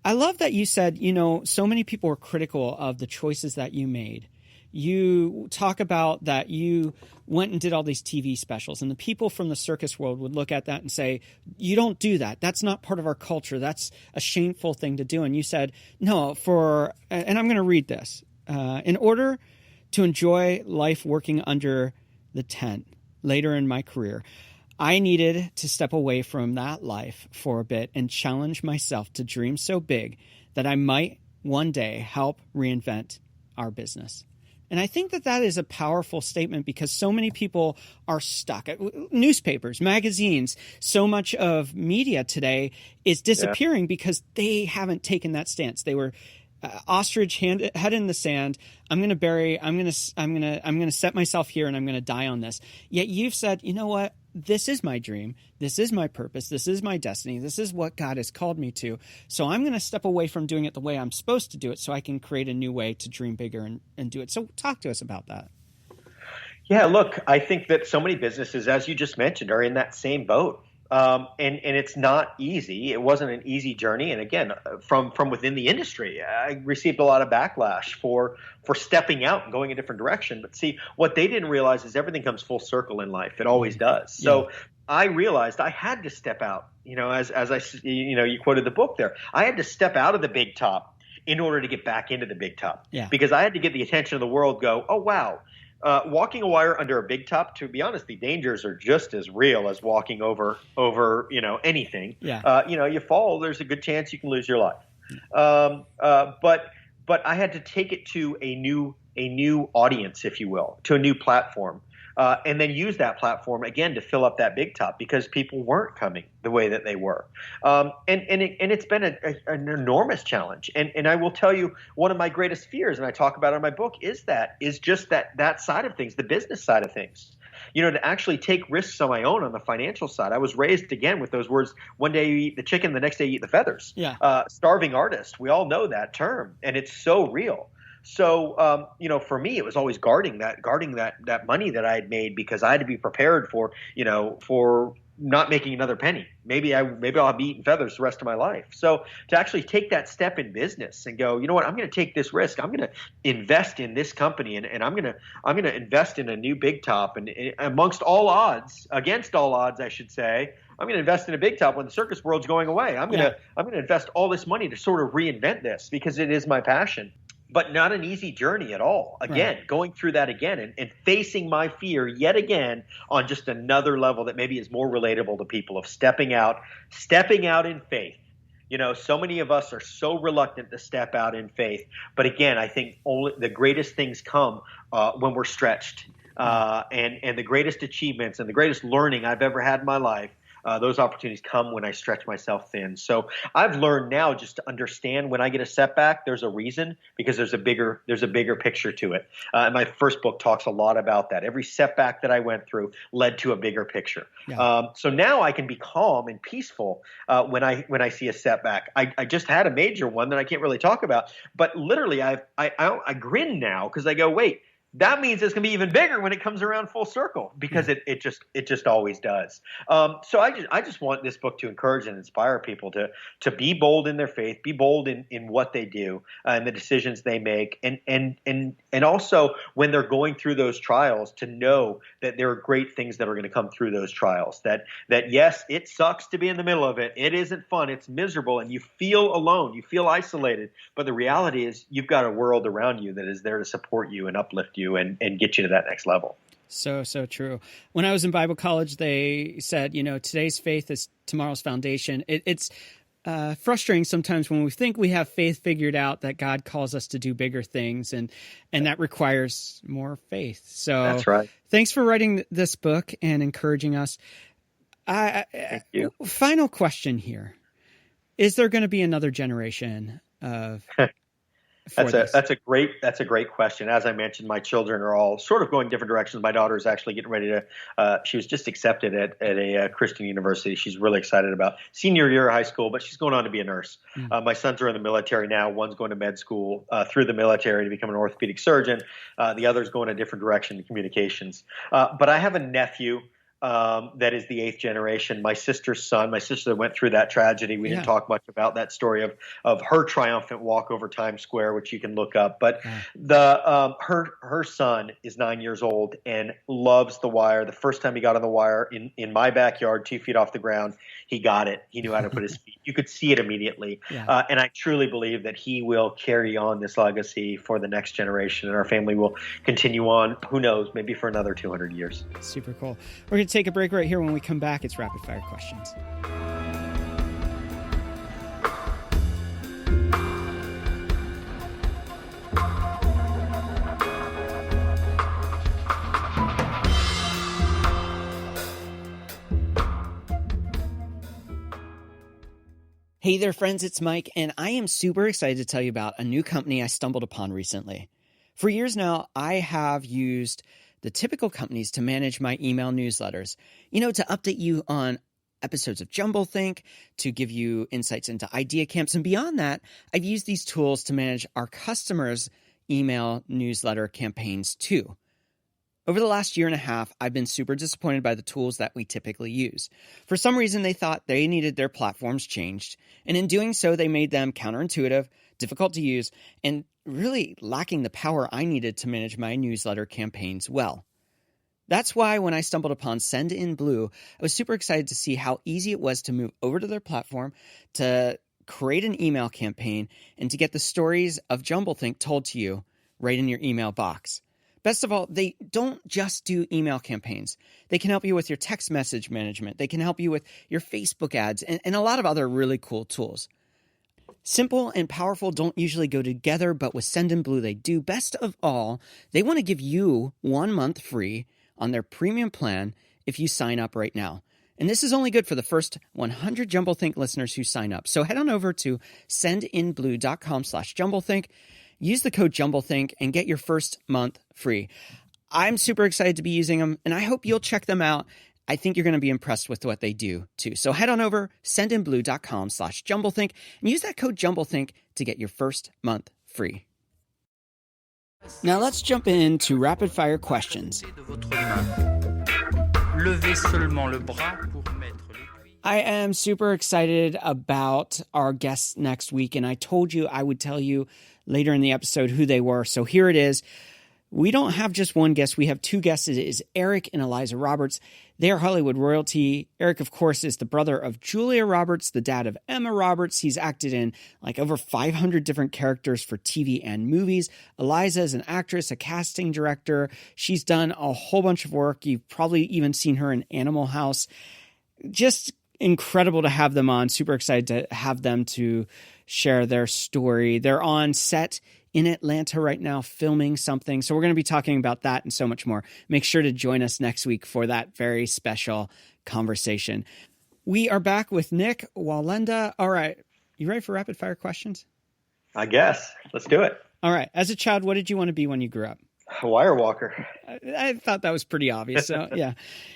I love that you said, so many people were critical of the choices that you made. You talk about that you went and did all these TV specials, and the people from the circus world would look at that and say, you don't do that. That's not part of our culture. That's a shameful thing to do. And you said, no, and I'm going to read this. In order to enjoy life working under the tent later in my career, I needed to step away from that life for a bit and challenge myself to dream so big that I might one day help reinvent our business. And I think that is a powerful statement, because so many people are stuck. Newspapers, magazines, so much of media today is disappearing because they haven't taken that stance. They were ostrich head in the sand. I'm going to set myself here, and I'm going to die on this. Yet you've said, you know what? This is my dream. This is my purpose. This is my destiny. This is what God has called me to. So I'm going to step away from doing it the way I'm supposed to do it, so I can create a new way to dream bigger and do it. So talk to us about that. Yeah, look, I think that so many businesses, as you just mentioned, are in that same boat. And it's not easy. It wasn't an easy journey. And again, from within the industry, I received a lot of backlash for stepping out and going a different direction. But see, what they didn't realize is everything comes full circle in life. It always does. So I realized I had to step out. As I you quoted the book there. I had to step out of the big top in order to get back into the big top. Yeah. Because I had to get the attention of the world. Go, oh wow. Walking a wire under a big top, to be honest, the dangers are just as real as walking over anything. Yeah. You fall, there's a good chance you can lose your life. But I had to take it to a new audience, if you will, to a new platform. And then use that platform again to fill up that big top because people weren't coming the way that they were. And it's been an enormous challenge. And I will tell you, one of my greatest fears, and I talk about it in my book, is just that side of things, the business side of things. To actually take risks on my own on the financial side. I was raised again with those words: one day you eat the chicken, the next day you eat the feathers. Yeah. Starving artist. We all know that term, and it's so real. So, for me, it was always guarding that money that I had made because I had to be prepared for not making another penny. Maybe I'll be eating feathers the rest of my life. So to actually take that step in business and go, you know what, I'm going to take this risk. I'm going to invest in this company and I'm going to invest in a new big top and against all odds, I should say, I'm going to invest in a big top when the circus world's going away. I'm going to invest all this money to sort of reinvent this because it is my passion. But not an easy journey at all. Again, going through that again and facing my fear yet again on just another level that maybe is more relatable to people of stepping out in faith. So many of us are so reluctant to step out in faith. But again, I think only the greatest things come when we're stretched. And the greatest achievements and the greatest learning I've ever had in my life, those opportunities come when I stretch myself thin. So I've learned now just to understand when I get a setback, there's a reason because there's a bigger picture to it. And my first book talks a lot about that. Every setback that I went through led to a bigger picture. Yeah. So now I can be calm and peaceful when I see a setback. I just had a major one that I can't really talk about, but literally I grin now because I go, wait. That means it's going to be even bigger when it comes around full circle because it just always does. So I just want this book to encourage and inspire people to be bold in their faith, be bold in what they do and the decisions they make, and also when they're going through those trials to know that there are great things that are going to come through those trials. That yes, it sucks to be in the middle of it. It isn't fun. It's miserable, and you feel alone. You feel isolated. But the reality is, you've got a world around you that is there to support you and uplift you. And get you to that next level. So true. When I was in Bible college, they said, today's faith is tomorrow's foundation. It's frustrating sometimes when we think we have faith figured out that God calls us to do bigger things, and that requires more faith. So that's right. Thanks for writing this book and encouraging us. Thank you. Final question here. Is there going to be another generation of... That's a great question. As I mentioned, my children are all sort of going different directions. My daughter is actually getting ready to. She was just accepted at a Christian university. She's really excited about senior year of high school, but she's going on to be a nurse. My sons are in the military now. One's going to med school through the military to become an orthopedic surgeon. The other's going a different direction in communications. But I have a nephew. That is the 8th generation. My sister's son. My sister went through that tragedy. We didn't talk much about that story of her triumphant walk over Times Square, which you can look up. But her son is 9 years old and loves the wire. The first time he got on the wire in my backyard, 2 feet off the ground, he got it. He knew how to put his feet. You could see it immediately. Yeah. And I truly believe that he will carry on this legacy for the next generation, and our family will continue on. Who knows? Maybe for another 200 years. Super cool. We're going to take a break right here. When we come back, it's rapid fire questions. Hey there, friends, it's Mike, and I am super excited to tell you about a new company I stumbled upon recently. For years now, I have used the typical companies to manage my email newsletters, to update you on episodes of Jumblethink, to give you insights into idea camps. And beyond that, I've used these tools to manage our customers' email newsletter campaigns too. Over the last year and a half, I've been super disappointed by the tools that we typically use. For some reason, they thought they needed their platforms changed, and in doing so, they made them counterintuitive, difficult to use, and really lacking the power I needed to manage my newsletter campaigns well. That's why when I stumbled upon Send in Blue, I was super excited to see how easy it was to move over to their platform, to create an email campaign, and to get the stories of Jumblethink told to you right in your email box. Best of all, they don't just do email campaigns. They can help you with your text message management. They can help you with your Facebook ads and a lot of other really cool tools. Simple and powerful don't usually go together, but with Send in Blue, they do. Best of all, they want to give you 1 month free on their premium plan if you sign up right now. And this is only good for the first 100 Jumblethink listeners who sign up. So head on over to sendinblue.com/Jumblethink. Use the code Jumblethink and get your first month free. I'm super excited to be using them, and I hope you'll check them out. I think you're going to be impressed with what they do, too. So head on over, sendinblue.com/Jumblethink, and use that code Jumblethink to get your first month free. Now let's jump into rapid fire questions. I am super excited about our guests next week, and I told you I would tell you later in the episode who they were. So here it is. We don't have just one guest. We have two guests. It is Eric and Eliza Roberts. They are Hollywood royalty. Eric, of course, is the brother of Julia Roberts, the dad of Emma Roberts. He's acted in like over 500 different characters for TV and movies. Eliza is an actress, a casting director. She's done a whole bunch of work. You've probably even seen her in Animal House. Just incredible to have them on. Super excited to have them to share their story. They're on set in Atlanta right now filming something. So we're going to be talking about that and so much more. Make sure to join us next week for that very special conversation. We are back with Nik Wallenda. All right. You ready for rapid fire questions? I guess. Let's do it. All right. As a child, what did you want to be when you grew up? A wire walker. I thought that was pretty obvious. So yeah.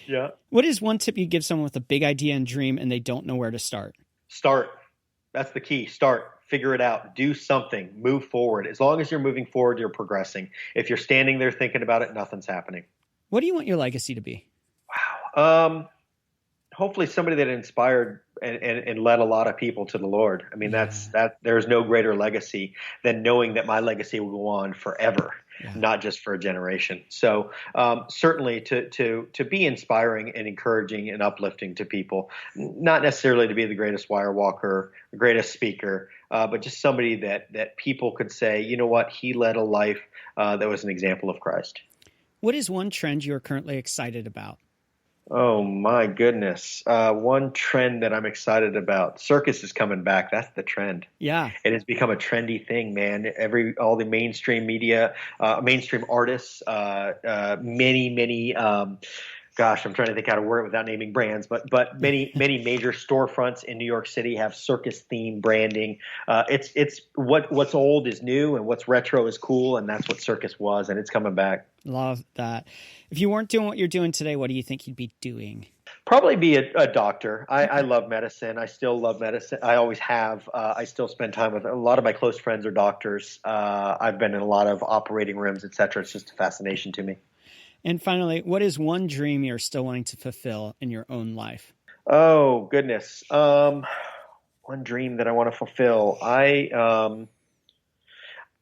Yeah. What is one tip you give someone with a big idea and dream and they don't know where to start? Start. That's the key. Start. Figure it out. Do something. Move forward. As long as you're moving forward, you're progressing. If you're standing there thinking about it, nothing's happening. What do you want your legacy to be? Wow. Hopefully somebody that inspired and led a lot of people to the Lord. I mean, there's no greater legacy than knowing that my legacy will go on forever, not just for a generation. So certainly to be inspiring and encouraging and uplifting to people, not necessarily to be the greatest wire walker, the greatest speaker, but just somebody that people could say, you know what, he led a life that was an example of Christ. What is one trend you're currently excited about? Oh my goodness. One trend that I'm excited about. Circus is coming back. That's the trend. Yeah. It has become a trendy thing, man. All the mainstream media, mainstream artists, many, gosh, I'm trying to think how to word it without naming brands, but many major storefronts in New York City have circus themed branding. It's what's old is new and what's retro is cool, and that's what circus was, and it's coming back. Love that. If you weren't doing what you're doing today, what do you think you'd be doing? Probably be a doctor. I love medicine. I still love medicine. I always have. I still spend time with a lot of my close friends are doctors. I've been in a lot of operating rooms, et cetera. It's just a fascination to me. And finally, what is one dream you're still wanting to fulfill in your own life? Oh, goodness. One dream that I want to fulfill. I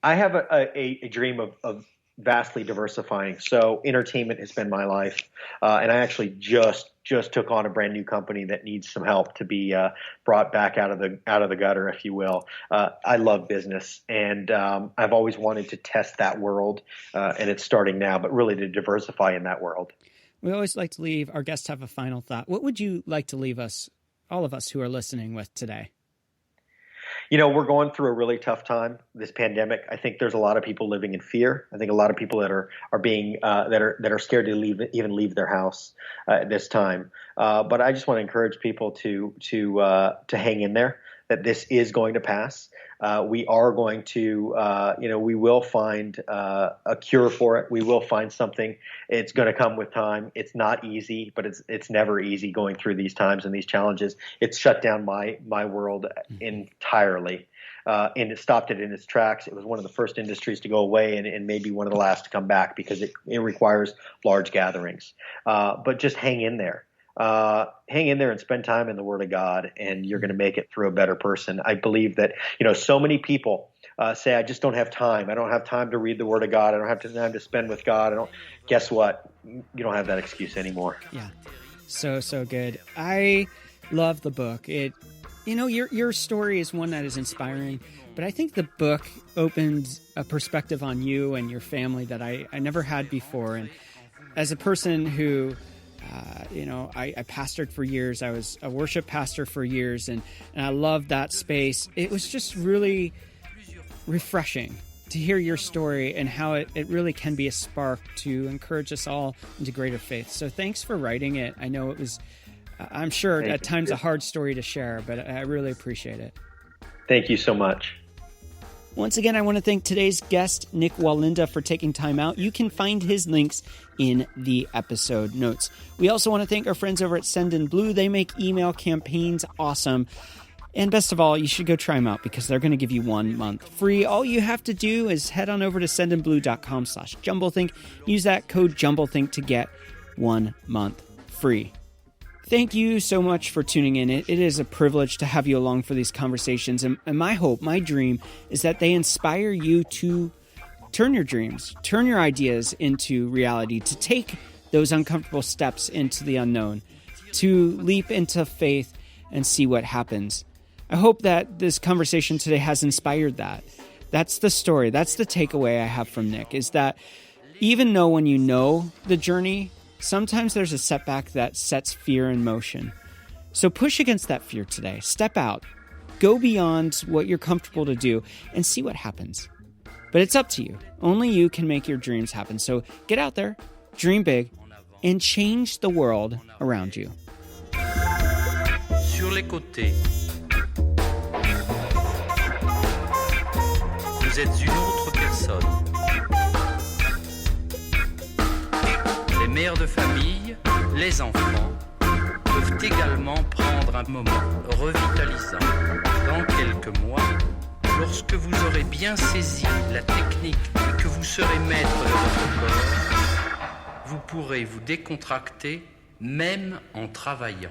have a dream of vastly diversifying. So entertainment has been my life. And I actually just took on a brand new company that needs some help to be brought back out of the gutter, if you will. I love business, and I've always wanted to test that world, and it's starting now, but really to diversify in that world. We always like to leave our guests have a final thought. What would you like to leave us, all of us who are listening, with today? You know, we're going through a really tough time, this pandemic. I think there's a lot of people living in fear. I think a lot of people that are being that are scared to leave their house at this time. But I just want to encourage people to hang in there, that this is going to pass. We are going to, we will find a cure for it. We will find something. It's going to come with time. It's not easy, but it's never easy going through these times and these challenges. It's shut down my world entirely. And it stopped it in its tracks. It was one of the first industries to go away and maybe one of the last to come back because it requires large gatherings. But just hang in there. Hang in there and spend time in the Word of God, and you're going to make it through a better person. I believe that, so many people say, I just don't have time. I don't have time to read the Word of God. I don't have time to spend with God. Guess what? You don't have that excuse anymore. Yeah. So good. I love the book. Your story is one that is inspiring, but I think the book opened a perspective on you and your family that I never had before. And as a person who, I pastored for years, I was a worship pastor for years, and I loved that space. It was just really refreshing to hear your story and how it really can be a spark to encourage us all into greater faith. So thanks for writing it. I know it was... I'm sure at times a hard story to share, but I really appreciate it. Thank you so much. Once again, I want to thank today's guest, Nik Wallenda, for taking time out. You can find his links in the episode notes. We also want to thank our friends over at Send in Blue. They make email campaigns awesome. And best of all, you should go try them out because they're going to give you 1 month free. All you have to do is head on over to sendinblue.com/jumblethink. Use that code JUMBLETHINK to get 1 month free. Thank you so much for tuning in. It is a privilege to have you along for these conversations. And my hope, my dream, is that they inspire you to turn your dreams, turn your ideas into reality, to take those uncomfortable steps into the unknown, to leap into faith and see what happens. I hope that this conversation today has inspired that. That's the story. That's the takeaway I have from Nik, is that even though when you know the journey, sometimes there's a setback that sets fear in motion. So push against that fear today. Step out. Go beyond what you're comfortable to do and see what happens. But it's up to you. Only you can make your dreams happen. So get out there, dream big, and change the world around you. Sur les côtés, vous êtes une autre personne. Les mères de famille, les enfants, peuvent également prendre un moment revitalisant. Dans quelques mois, lorsque vous aurez bien saisi la technique et que vous serez maître de votre corps, vous pourrez vous décontracter même en travaillant.